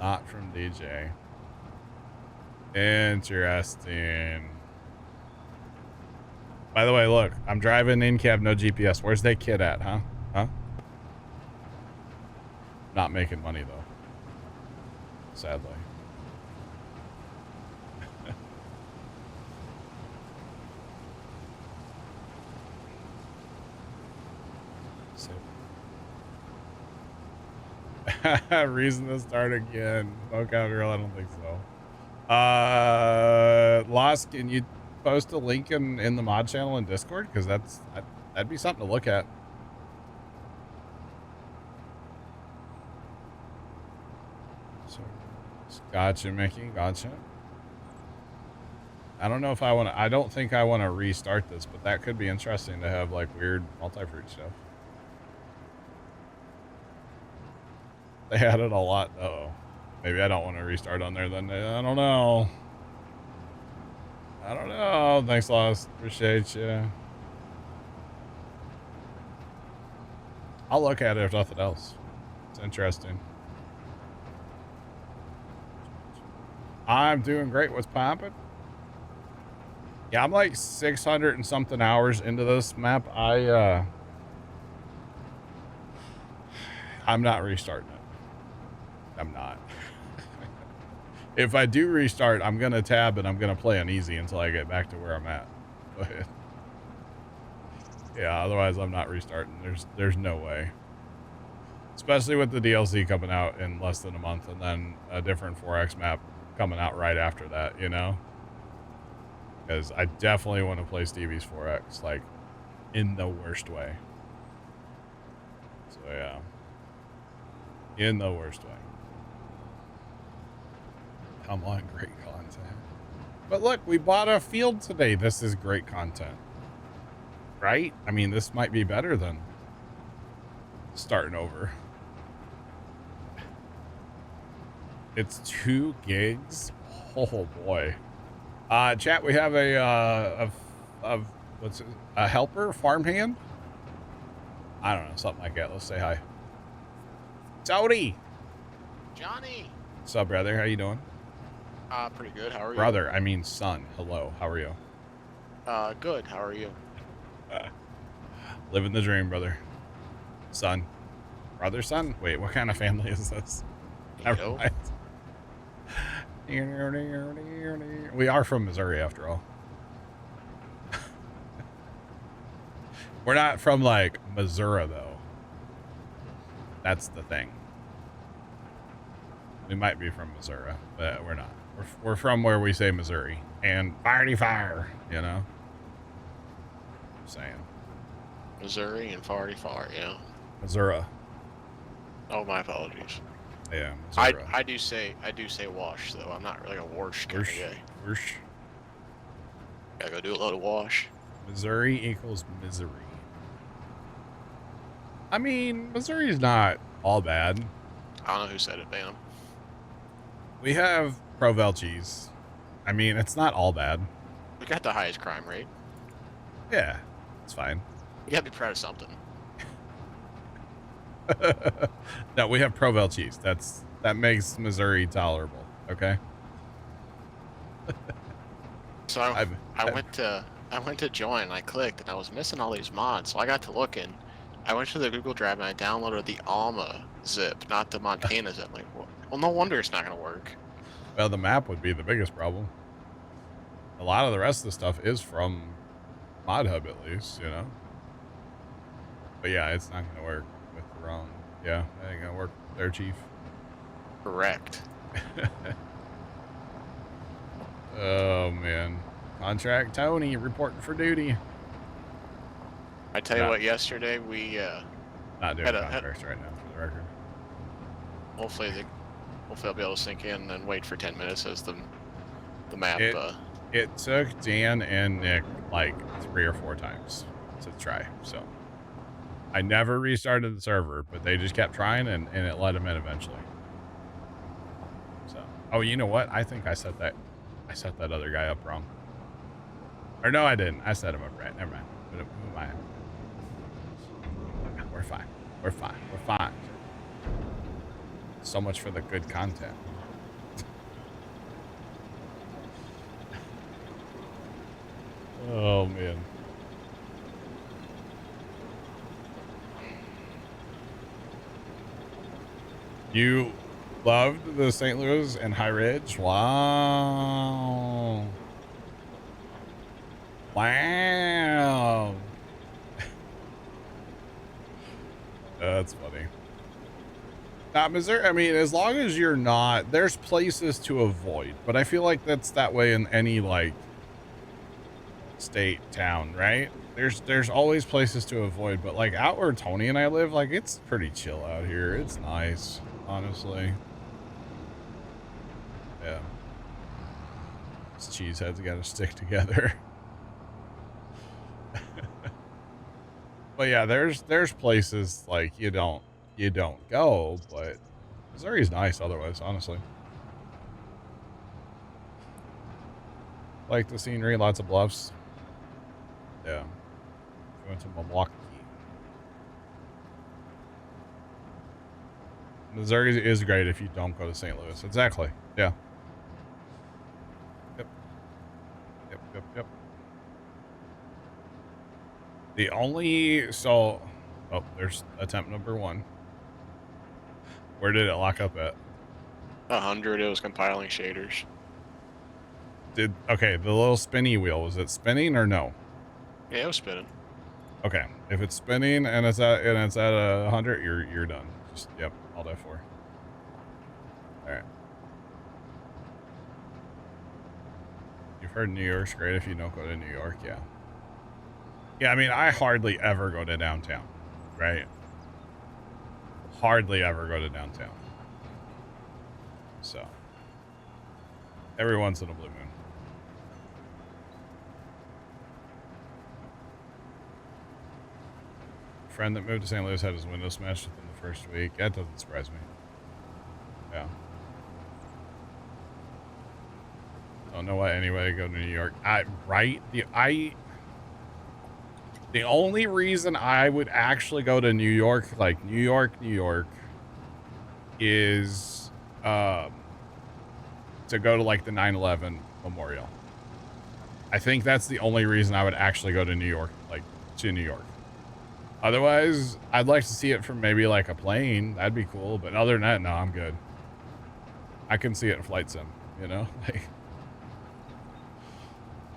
A: Not from DJ. Interesting. By the way, look, I'm driving in cab, no GPS. Where's that kid at, huh? Huh? Not making money though. Sadly. Reason to start again. No cowgirl, I don't think so. Lost, can you post a link in the mod channel in Discord? Because that'd be something to look at. So, gotcha, Mickey. Gotcha. I don't know if I want to. I don't think I want to restart this, but that could be interesting to have like weird multi-fruit stuff. They added a lot. Uh-oh. Maybe I don't want to restart on there then. I don't know. I don't know. Thanks, Lost. Appreciate you. I'll look at it if nothing else. It's interesting. I'm doing great. What's poppin'? Yeah, I'm like 600 and something hours into this map. I'm not restarting it. I'm not. If I do restart, I'm going to tab and I'm going to play on easy until I get back to where I'm at. But yeah, otherwise I'm not restarting. There's no way. Especially with the DLC coming out in less than a month and then a different 4X map coming out right after that, you know? Because I definitely want to play Stevie's 4X, like, in the worst way. So yeah. In the worst way. Come on, great content. But look, we bought a field today. This is great content. Right? I mean, this might be better than starting over. It's 2 gigs. Oh boy. Chat, we have what's it, a helper, farmhand? I don't know, something like that. Let's say hi. Tony!
C: Johnny!
A: What's up, brother? How you doing?
C: Pretty good. How are you?
A: Brother, I mean son. Hello, how are you?
C: Good. How are you?
A: Living the dream, brother. Son. Brother, son? Wait, what kind of family is this? Never mind. We are from Missouri, after all. We're not from, like, Missouri, though. That's the thing. We might be from Missouri, but we're not. We're from where we say Missouri. And fire, you know? Just saying.
C: Missouri and far, yeah.
A: Missouri.
C: Oh, my apologies.
A: Yeah,
C: I do say wash though. I'm not really a wash kind of
A: Whoosh,
C: guy.
A: whoosh.
C: Gotta go do a load of wash.
A: Missouri equals misery. I mean, Missouri's not all bad.
C: I don't know who said it, man.
A: We have Provel cheese. I mean, it's not all bad.
C: We got the highest crime rate.
A: Yeah, it's fine.
C: You gotta be proud of something.
A: No, we have Provel cheese. That makes Missouri tolerable. Okay.
C: So I went to join and I clicked and I was missing all these mods. So I got to looking. I went to the Google Drive and I downloaded the Alma zip, not the Montana zip. Like, well, no wonder it's not gonna work.
A: Well, the map would be the biggest problem. A lot of the rest of the stuff is from Mod Hub, at least, you know. But yeah, it's not gonna work with the wrong. Yeah, that ain't gonna work there, Chief.
C: Correct.
A: Oh man, contract Tony reporting for duty.
C: I tell you what, yesterday we
A: not doing contracts right now, for the record.
C: Hopefully I'll be able to sink in and wait for 10 minutes as the map.
A: It took Dan and Nick like 3 or 4 times to try, so I never restarted the server, but they just kept trying and it let them in eventually. So, oh, you know what? I think I set that other guy up wrong. Or no, I didn't. I set him up right. Never mind. Who am I? We're fine. We're fine. We're fine. So much for the good content. Oh man. You loved the St. Louis and High Ridge? Wow. Wow. That's funny. Missouri, I mean, as long as you're not, there's places to avoid, but I feel like that's that way in any like state, town, right? There's always places to avoid, but like out where Tony and I live, like it's pretty chill out here. It's nice, honestly. Yeah. These cheeseheads gotta stick together. But yeah, there's places like you don't go, but Missouri's nice otherwise, honestly. Like the scenery, lots of bluffs. Yeah. We went to Milwaukee. Missouri is great if you don't go to St. Louis. Exactly. Yeah. Yep. The only, oh, there's attempt number 1. Where did it lock up at?
C: 100. It was compiling shaders.
A: Okay, the little spinny wheel, was it spinning or no?
C: Yeah, it was spinning.
A: Okay, if it's spinning and it's at 100, you're done. Just yep, all that for. All right. You've heard New York's great if you don't go to New York, yeah. Yeah, I mean, I hardly ever go to downtown, right? Hardly ever go to downtown. So, every once in a blue moon. Friend that moved to St. Louis had his window smashed within the first week. That doesn't surprise me. Yeah. Don't know why anybody go to New York. The only reason I would actually go to New York, like New York, is to go to like the 9/11 memorial. I think that's the only reason I would actually go to New York, like to New York. Otherwise, I'd like to see it from maybe like a plane. That'd be cool. But other than that, no, I'm good. I can see it in Flight Sim, you know? Like,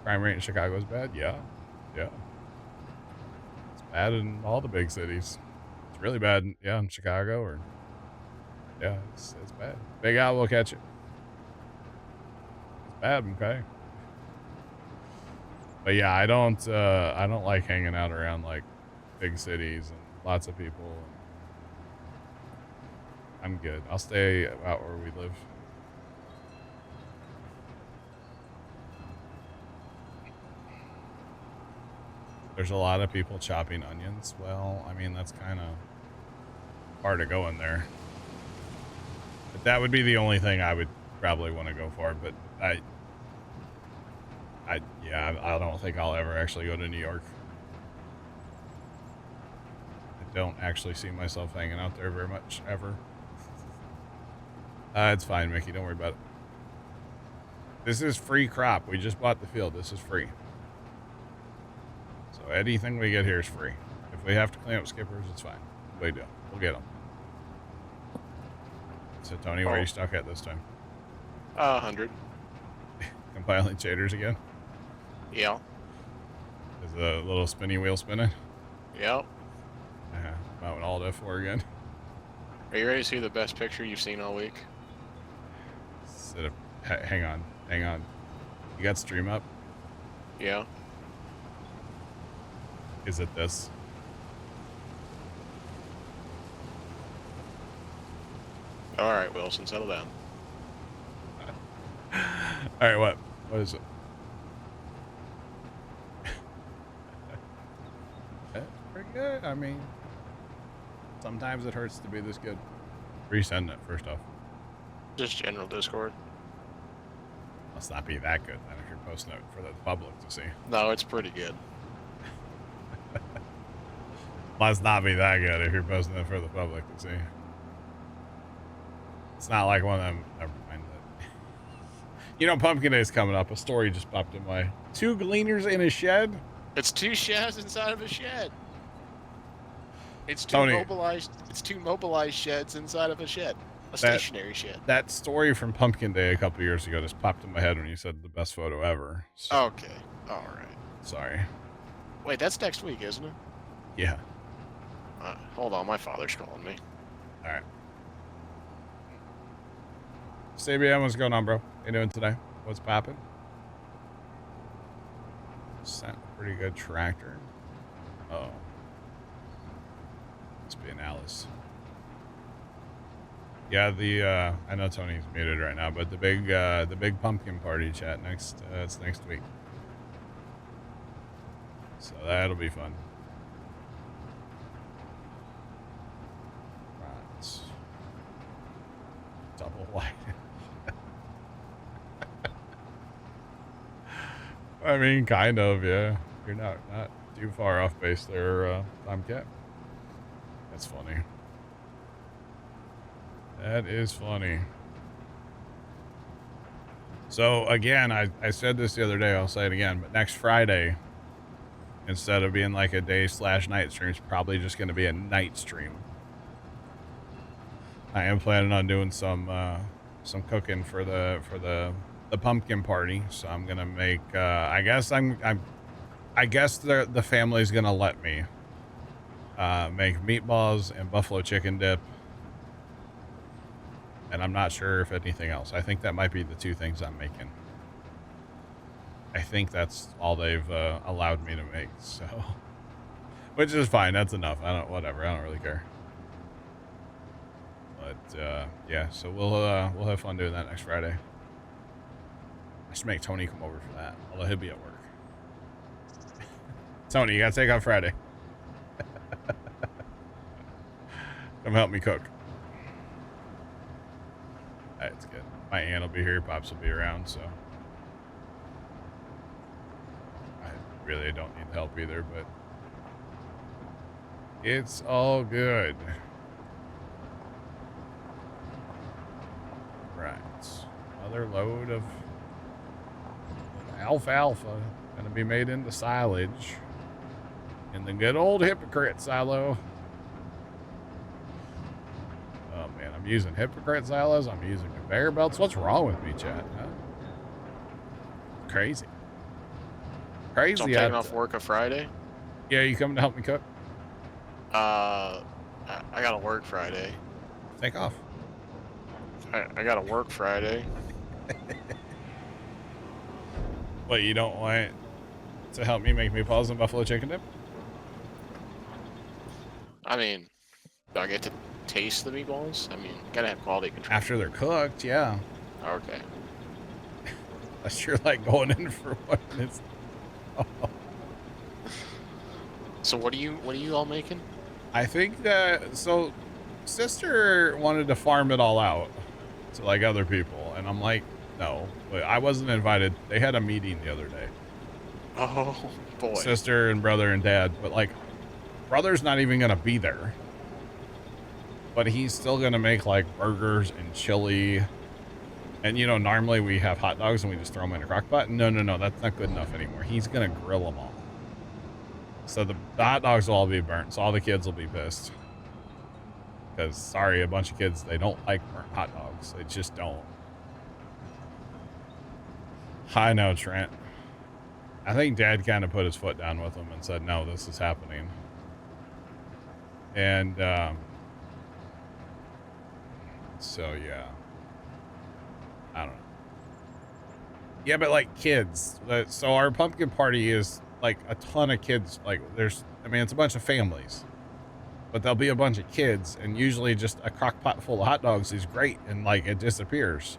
A: crime rate in Chicago is bad. Yeah. It's bad in all the big cities. It's really bad, in Chicago or... Yeah, it's bad. Big Al will catch it. It's bad, okay? But yeah, I don't like hanging out around like big cities and lots of people. I'm good. I'll stay out where we live. There's a lot of people chopping onions. Well, I mean, that's kind of hard to go in there. But that would be the only thing I would probably want to go for. But yeah, I don't think I'll ever actually go to New York. I don't actually see myself hanging out there very much, ever. It's fine, Mickey. Don't worry about it. This is free crop. We just bought the field. This is free. So anything we get here is free. If we have to clean up skippers, it's fine. We do. We'll get them. So, Tony, where are you stuck at this time?
C: 100.
A: Compiling shaders again?
C: Yeah.
A: Is the little spinny wheel spinning?
C: Yep.
A: Mountain Alt F4 again.
C: Are you ready to see the best picture you've seen all week?
A: Hang on. You got stream up?
C: Yeah.
A: Is it this?
C: All right, Wilson, settle down.
A: All right, what is it? That's pretty good. I mean, sometimes it hurts to be this good. Resend it first off.
C: Just general Discord.
A: Must not be that good then if you're posting it for the public to see.
C: No, it's pretty good.
A: Must not be that good if you're posting it for the public to see. It's not like one of them. Never mind that. You know, Pumpkin Day is coming up. A story just popped in my. 2 gleaners in a shed.
C: It's 2 sheds inside of a shed. It's two
A: Tony,
C: mobilized. It's 2 mobilized sheds inside of a shed. A stationary shed.
A: That story from Pumpkin Day a couple years ago just popped in my head when you said the best photo ever. So,
C: okay. All right.
A: sorry.
C: Wait, that's next week, isn't it?
A: Yeah.
C: Hold on, my father's calling me.
A: All right. CBM, what's going on, bro? How you doing today? What's poppin'? Sent a pretty good tractor. Oh. Must be an Alice. Yeah, I know Tony's muted right now, but the big pumpkin party chat it's next week. So that'll be fun. Right. Double wide. I mean, kind of, yeah. You're not too far off base there, Tomcat. That's funny. That is funny. So, again, I said this the other day, I'll say it again, but next Friday, instead of being like a day/night stream, it's probably just going to be a night stream. I am planning on doing some cooking for the pumpkin party, so I'm gonna make. I guess the family's gonna let me make meatballs and buffalo chicken dip, and I'm not sure if anything else. I think that might be the 2 things I'm making. I think that's all they've allowed me to make, so which is fine. That's enough. Whatever. I don't really care. But yeah, so we'll have fun doing that next Friday. I should make Tony come over for that, although he'll be at work. Tony, you gotta take off Friday. Come help me cook. That's good. My aunt will be here, Pops will be around, so I really don't need help either, but it's all good. Right. Another load of alfalfa gonna be made into silage in the good old hypocrite silo. Oh man, I'm using hypocrite silos. I'm using conveyor belts. What's wrong with me, chat? Huh? Crazy. Crazy.
C: So I'm taking off work a Friday.
A: Yeah, you coming to help me cook?
C: I gotta work Friday.
A: Take off.
C: I gotta work Friday.
A: What, you don't want to help me make meatballs and buffalo chicken dip?
C: I mean, do I get to taste the meatballs? I mean, you gotta have quality control.
A: After they're cooked, yeah.
C: Okay.
A: Unless you're like going in for one. It's. Oh.
C: So what are you all making?
A: I think that so. Sister wanted to farm it all out to like other people, and I'm like, no, but I wasn't invited. They had a meeting the other day.
C: Oh boy.
A: Sister and brother and dad, but like, brother's not even gonna be there. But he's still gonna make like burgers and chili. And you know, normally we have hot dogs and we just throw them in a crock pot. No, that's not good enough anymore. He's gonna grill them all. So the hot dogs will all be burnt. So all the kids will be pissed. Because, sorry, a bunch of kids, they don't like burnt hot dogs. They just don't. I know, Trent. I think Dad kind of put his foot down with him and said, no, this is happening. And, so, yeah. I don't know. Yeah, but, like, kids. So our pumpkin party is, like, a ton of kids. Like, it's a bunch of families. But there'll be a bunch of kids, and usually just a crock pot full of hot dogs is great, and like it disappears.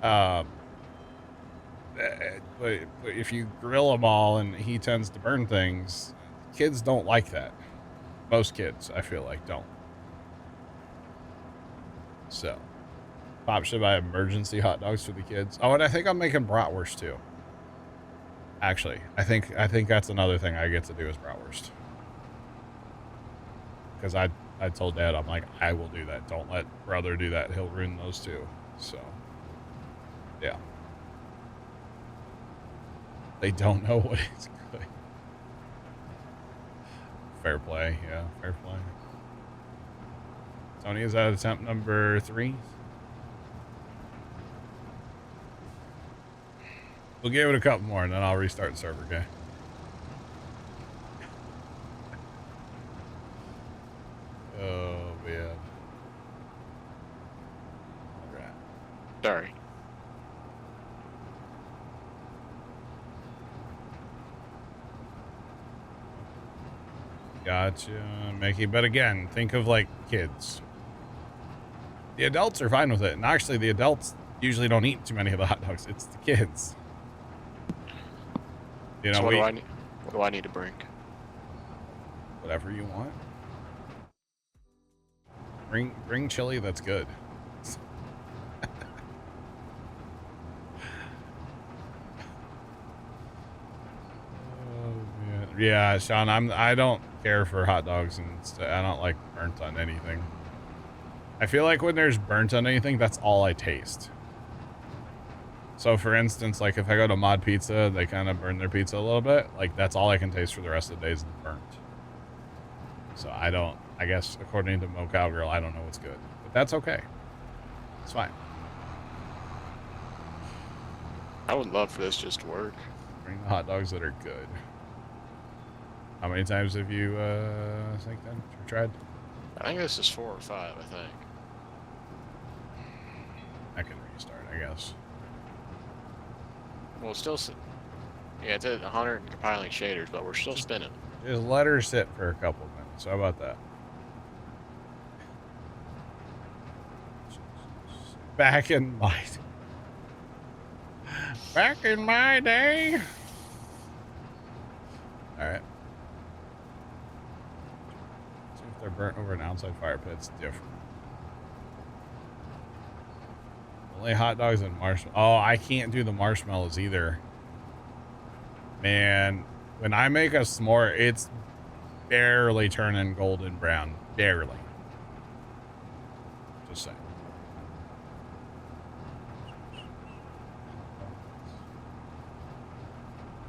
A: But if you grill them all and he tends to burn things, kids don't like that. Most kids, I feel like, don't. So, Pop, should I have emergency hot dogs for the kids? Oh, and I think I'm making bratwurst too. Actually, I think that's another thing I get to do is bratwurst. Because I told Dad, I'm like, I will do that. Don't let brother do that. He'll ruin those too. So, yeah. They don't know what is good. Fair play. Yeah, fair play. Tony, is that attempt number 3? We'll give it a couple more and then I'll restart the server, okay? Oh, man. All right.
C: Sorry.
A: Gotcha, Mickey. But again, think of like kids. The adults are fine with it. And actually, the adults usually don't eat too many of the hot dogs. It's the kids. You know,
C: so what do I need to bring?
A: Whatever you want. Bring chili that's good. Oh, man. Yeah, Sean, I don't care for hot dogs, and I don't like burnt on anything. I feel like when there's burnt on anything, that's all I taste. So for instance, like if I go to Mod Pizza, they kind of burn their pizza a little bit. Like that's all I can taste for the rest of the day is the burnt. So I guess according to Mo Cowgirl, I don't know what's good, but that's okay. It's fine.
C: I would love for this just to work.
A: Bring the hot dogs that are good. How many times have you think then or tried?
C: I think this is 4 or 5, I think.
A: I can restart, I guess.
C: Well, it's still, yeah, it's at 100 compiling shaders, but we're still spinning.
A: Just let her sit for a couple of minutes. How about that? Back in my day. All right. See if they're burnt over an outside fire pit. It's different. Only hot dogs and marshmallows. Oh, I can't do the marshmallows either. Man, when I make a s'more, it's barely turning golden brown. Barely. Just saying.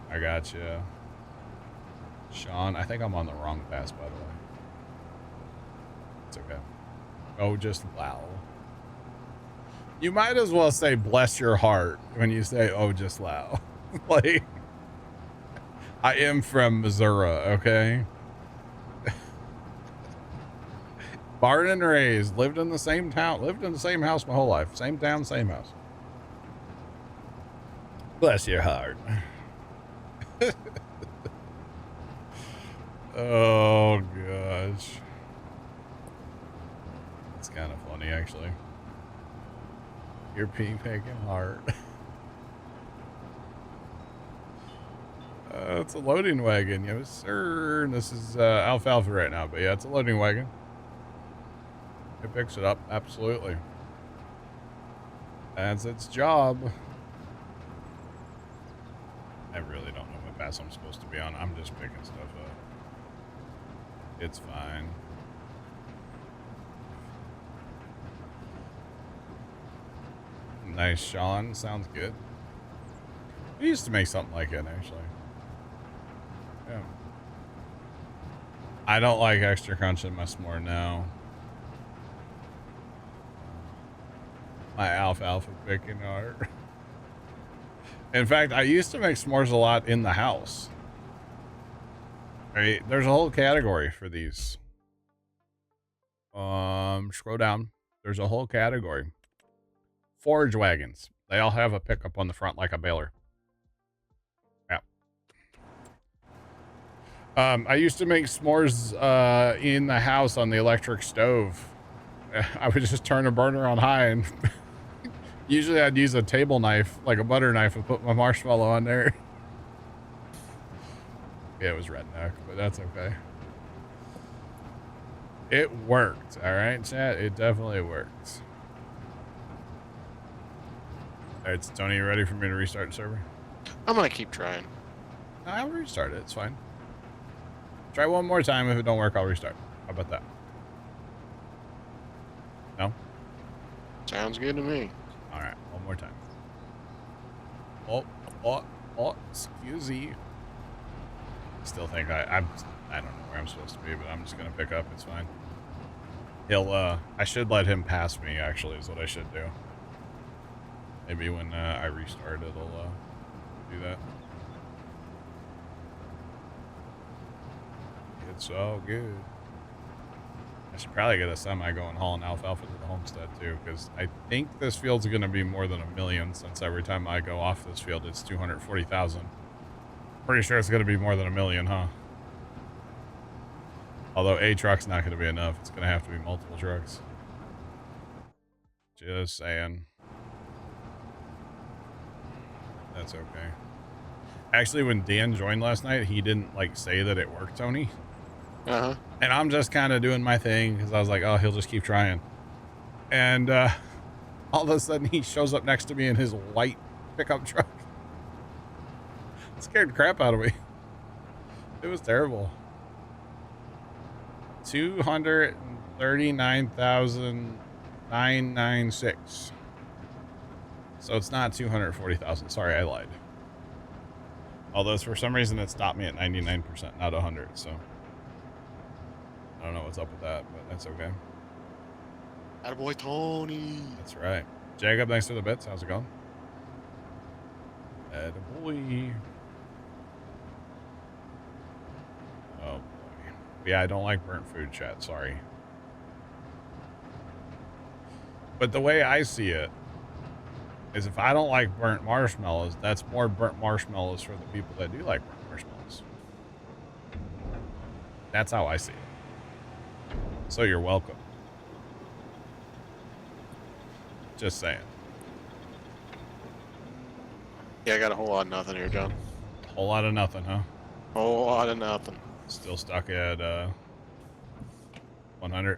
A: I got you. Sean, I think I'm on the wrong pass, by the way. It's okay. Oh, just wow. You might as well say bless your heart when you say, oh, just loud. Like, I am from Missouri, okay? Born and raised, lived in the same town, lived in the same house my whole life. Same town, same house. Bless your heart. Oh, gosh. That's kind of funny, actually. You're picking hard. It's a loading wagon, yes, sir. And this is alfalfa right now, but yeah, it's a loading wagon. It picks it up, absolutely. That's its job. I really don't know what pass I'm supposed to be on. I'm just picking stuff up. It's fine. Nice, Sean. Sounds good. We used to make something like it, actually. Yeah. I don't like extra crunch in my s'more now. My alfalfa picking art. In fact, I used to make s'mores a lot in the house. Right, there's a whole category for these. Scroll down. There's a whole category. Forage wagons. They all have a pickup on the front like a baler. Yeah. I used to make s'mores in the house on the electric stove. I would just turn a burner on high and usually I'd use a table knife, like a butter knife, and put my marshmallow on there. Yeah, it was redneck, but that's okay. It worked, all right, chat? It definitely worked. All right, so Tony, you ready for me to restart the server?
C: I'm gonna keep trying.
A: I'll restart it. It's fine. Try one more time. If it don't work, I'll restart. How about that? No?
C: Sounds good to me.
A: All right, one more time. Excuse me. Still think I don't know where I'm supposed to be, but I'm just gonna pick up. It's fine. I should let him pass me, actually, is what I should do. Maybe when I restart, it'll do that. It's all good. I should probably get a semi going hauling alfalfa to the homestead too, because I think this field's going to be more than 1 million, since every time I go off this field it's 240,000. Pretty sure it's going to be more than 1 million, huh? Although a truck's not going to be enough. It's going to have to be multiple trucks. Just saying. That's okay. Actually, when Dan joined last night, he didn't like say that it worked, Tony.
C: Uh-huh.
A: And I'm just kind of doing my thing because I was like, oh, he'll just keep trying. And all of a sudden he shows up next to me in his white pickup truck. It scared the crap out of me. It was terrible. 239,996. So it's not 240,000. Sorry, I lied. Although for some reason it stopped me at 99%, not 100. So I don't know what's up with that, but that's okay.
C: Attaboy Tony.
A: That's right. Jacob, thanks for the bits. How's it going? Attaboy. Oh boy. Yeah, I don't like burnt food, chat. Sorry. But the way I see it is if I don't like burnt marshmallows, that's more burnt marshmallows for the people that do like burnt marshmallows. That's how I see it. So you're welcome. Just saying.
C: Yeah, I got a whole lot of nothing here, John.
A: A whole lot of nothing, huh?
C: Whole lot of nothing.
A: Still stuck at 100.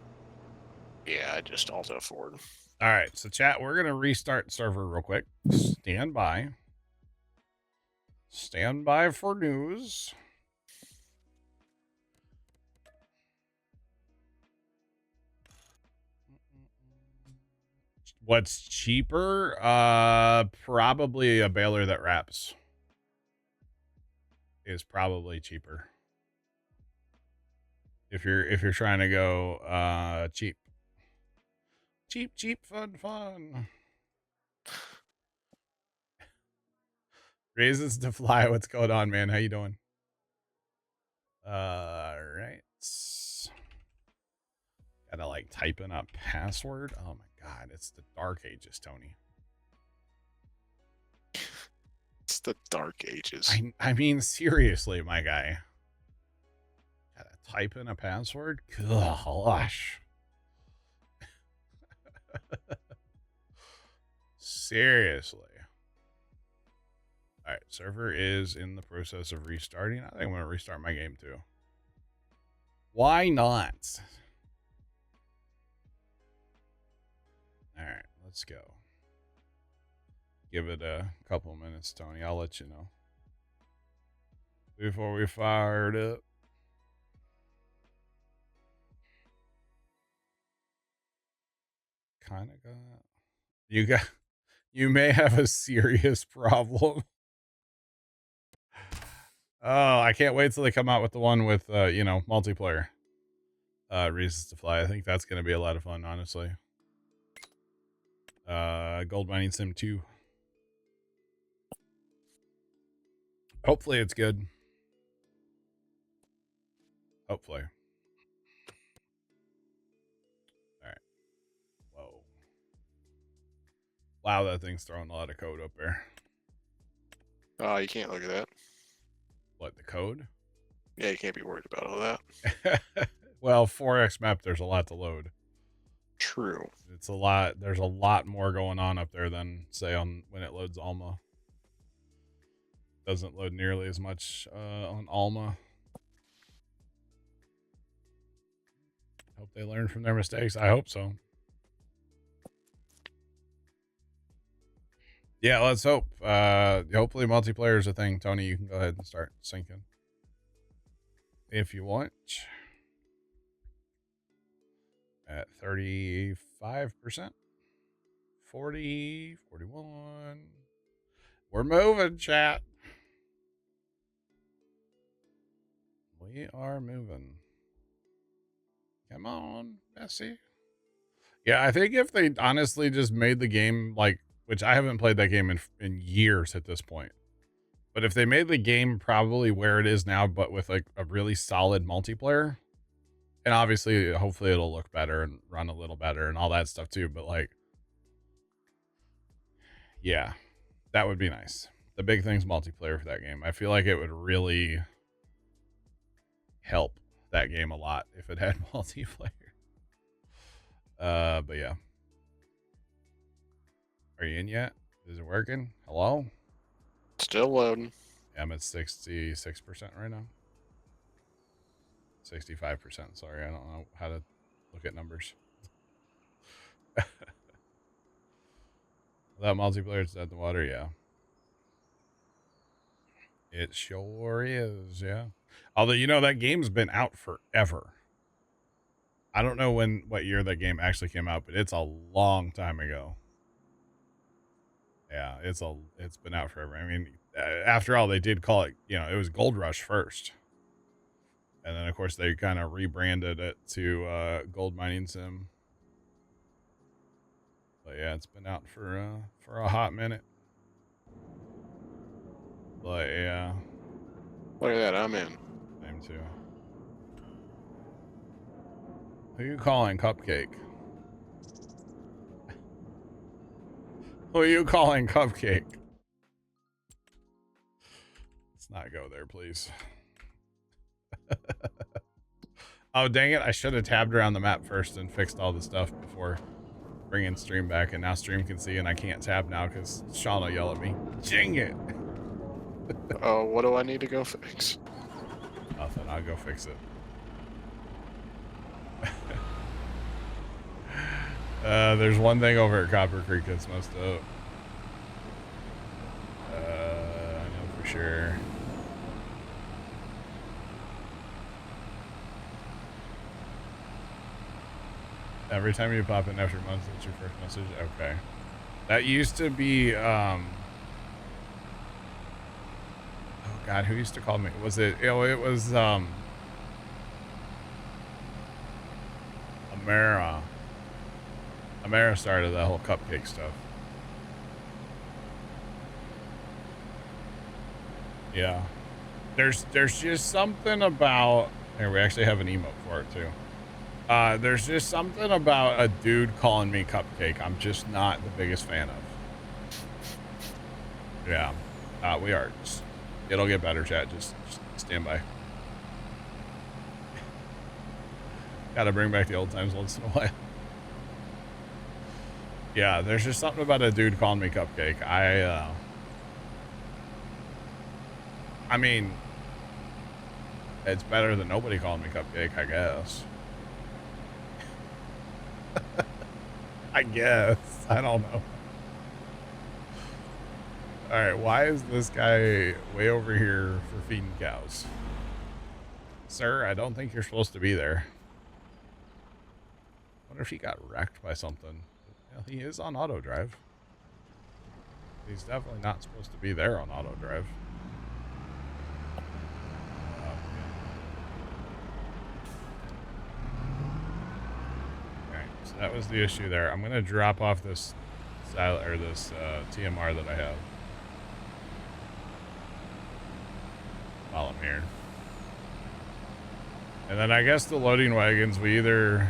C: Yeah, I just also forward.
A: All right, so chat, we're gonna restart the server real quick. Stand by. Stand by for news. What's cheaper? Probably a baler that wraps is probably cheaper. If you're trying to go cheap. Cheap, fun. Raisins to fly. What's going on, man? How you doing? All right. Gotta like type in a password. Oh my god, it's the Dark Ages, Tony.
C: It's the Dark Ages.
A: I mean, seriously, my guy. Gotta type in a password? Gosh. Seriously. All right, server is in the process of restarting. I think I'm going to restart my game too. Why not? All right, let's go. Give it a couple minutes, Tony. I'll let you know. Before we fire it up. Kind of got... You may have a serious problem. Oh, I can't wait till they come out with the one with, multiplayer. Reasons to Fly. I think that's going to be a lot of fun, honestly. Gold Mining Sim 2. Hopefully it's good. Hopefully. All right. Whoa. Wow, that thing's throwing a lot of code up there.
C: Oh, you can't look at that.
A: What, the code?
C: Yeah, you can't be worried about all that.
A: Well, 4X map, there's a lot to load.
C: True.
A: It's a lot. There's a lot more going on up there than, say, when it loads Alma. Doesn't load nearly as much on Alma. Hope they learn from their mistakes. I hope so. Yeah, let's hope. Hopefully multiplayer is a thing. Tony, you can go ahead and start syncing if you want. At 35%. 40, 41. We're moving, chat. We are moving. Come on, Bessie. Yeah, I think if they honestly just made the game like, which I haven't played that game in years at this point, but if they made the game probably where it is now, but with like a really solid multiplayer, and obviously, hopefully it'll look better and run a little better and all that stuff too, but like, yeah, that would be nice. The big thing's multiplayer for that game. I feel like it would really help that game a lot if it had multiplayer. But yeah. Are you in yet? Is it working? Hello?
C: Still loading.
A: Yeah, I'm at 66% right now. 65%. Sorry, I don't know how to look at numbers. Without multiplayer, it's dead in the water, yeah. It sure is, yeah. Although, that game's been out forever. I don't know what year that game actually came out, but it's a long time ago. Yeah, it's been out forever. I mean, after all, they did call it, it was Gold Rush first. And then, of course, they kind of rebranded it to Gold Mining Sim. But yeah, it's been out for a hot minute. But yeah.
C: Look at that, I'm in.
A: I'm too. Who are you calling Cupcake? Who are you calling Cupcake? Let's not go there, please. Oh, dang it. I should have tabbed around the map first and fixed all the stuff before bringing stream back. And now stream can see and I can't tab now because Sean will yell at me. Dang it.
C: Oh, what do I need to go fix?
A: Nothing. I'll go fix it. There's one thing over at Copper Creek that's messed up. I know for sure. Every time you pop in after months, that's your first message? Okay. That used to be, oh God, who used to call me? Was it, it was, Amara. Amara started that whole Cupcake stuff. Yeah. There's just something about, here, we actually have an emote for it too. There's just something about a dude calling me Cupcake I'm just not the biggest fan of. Yeah. We are. It'll get better, chat. Just stand by. Gotta bring back the old times once in a while. Yeah, there's just something about a dude calling me Cupcake. I mean, it's better than nobody calling me Cupcake, I guess. I guess. I don't know. Alright, why is this guy way over here for feeding cows? Sir, I don't think you're supposed to be there. Wonder if he got wrecked by something. Well, he is on auto drive. He's definitely not supposed to be there on auto drive. Alright, so that was the issue there. I'm gonna drop off this TMR that I have while I'm here. And then I guess the loading wagons, we either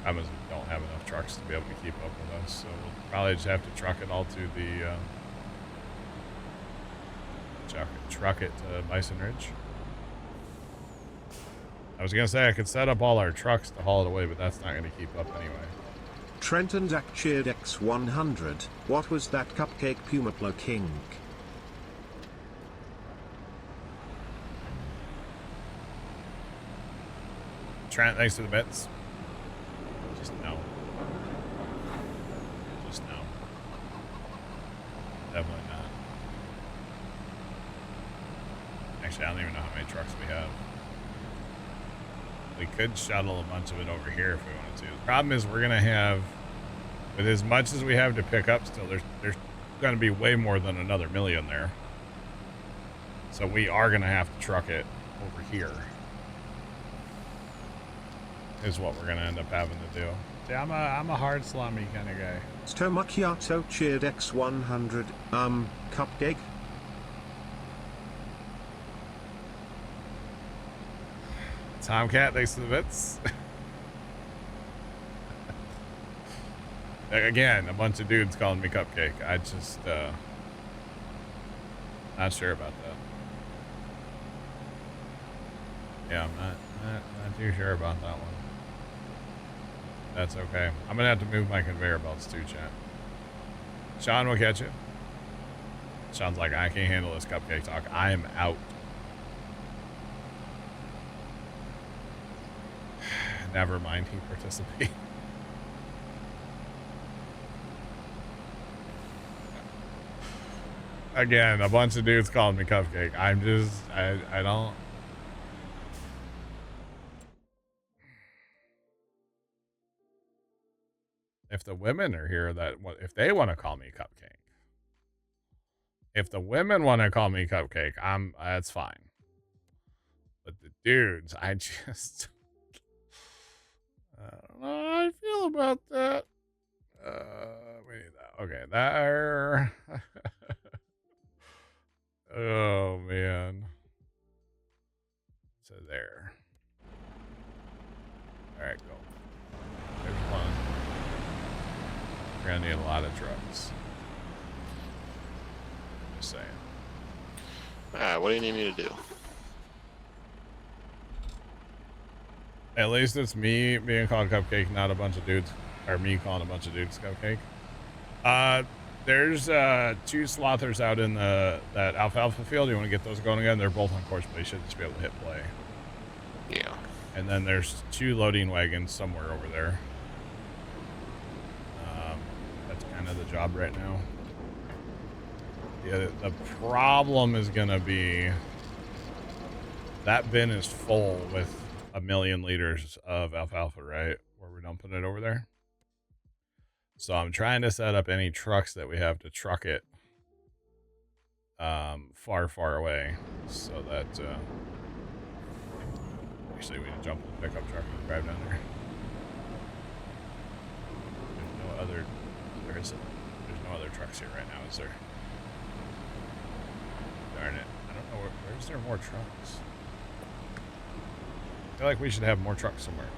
A: don't have enough trucks to be able to keep up with us, so we'll probably just have to truck it all to the truck it to Bison Ridge. I was gonna say I could set up all our trucks to haul it away, but that's not gonna keep up anyway.
B: Trent and Zach cheered X100. What was that Cupcake Puma Plow King?
A: Trent, thanks for the bits. Just no. Just no. Definitely not. Actually, I don't even know how many trucks we have. We could shuttle a bunch of it over here if we wanted to. The problem is we're going to have, with as much as we have to pick up still, there's going to be way more than another million there. So we are going to have to truck it over here. Is what we're gonna end up having to do. See, I'm a hard salami kind of guy.
B: Stomachiato cheered X100. Cupcake?
A: Tomcat, thanks for the bits. Again, a bunch of dudes calling me Cupcake. I just not sure about that. Yeah, I'm not too sure about that one. That's okay. I'm gonna have to move my conveyor belts too, chat. Sean will catch it. Sean's like, I can't handle this Cupcake talk. I am out. Never mind, he participated. Again, a bunch of dudes calling me Cupcake. I don't. If the women are here, if they want to call me Cupcake, if the women want to call me Cupcake, that's fine. But the dudes, I don't know how I feel about that. We need that. Okay, there. Oh man. So there. All right, go. There's one. We're gonna need a lot of trucks. Just saying.
C: Alright, what do you need me to do?
A: At least it's me being called Cupcake, not a bunch of dudes, or me calling a bunch of dudes Cupcake. There's 2 slothers out in that alfalfa field. You want to get those going again? They're both on course, but you should just be able to hit play.
C: Yeah.
A: And then there's 2 loading wagons somewhere over there. That's kind of the job right now. Yeah, the problem is gonna be that bin is full with 1 million liters of alfalfa, right? Where we're dumping it over there. So I'm trying to set up any trucks that we have to truck it far away, so that actually we can jump in the pickup truck and drive down there. There's no other trucks here right now, is there? Darn it. I don't know where's there more trucks? I feel like we should have more trucks somewhere.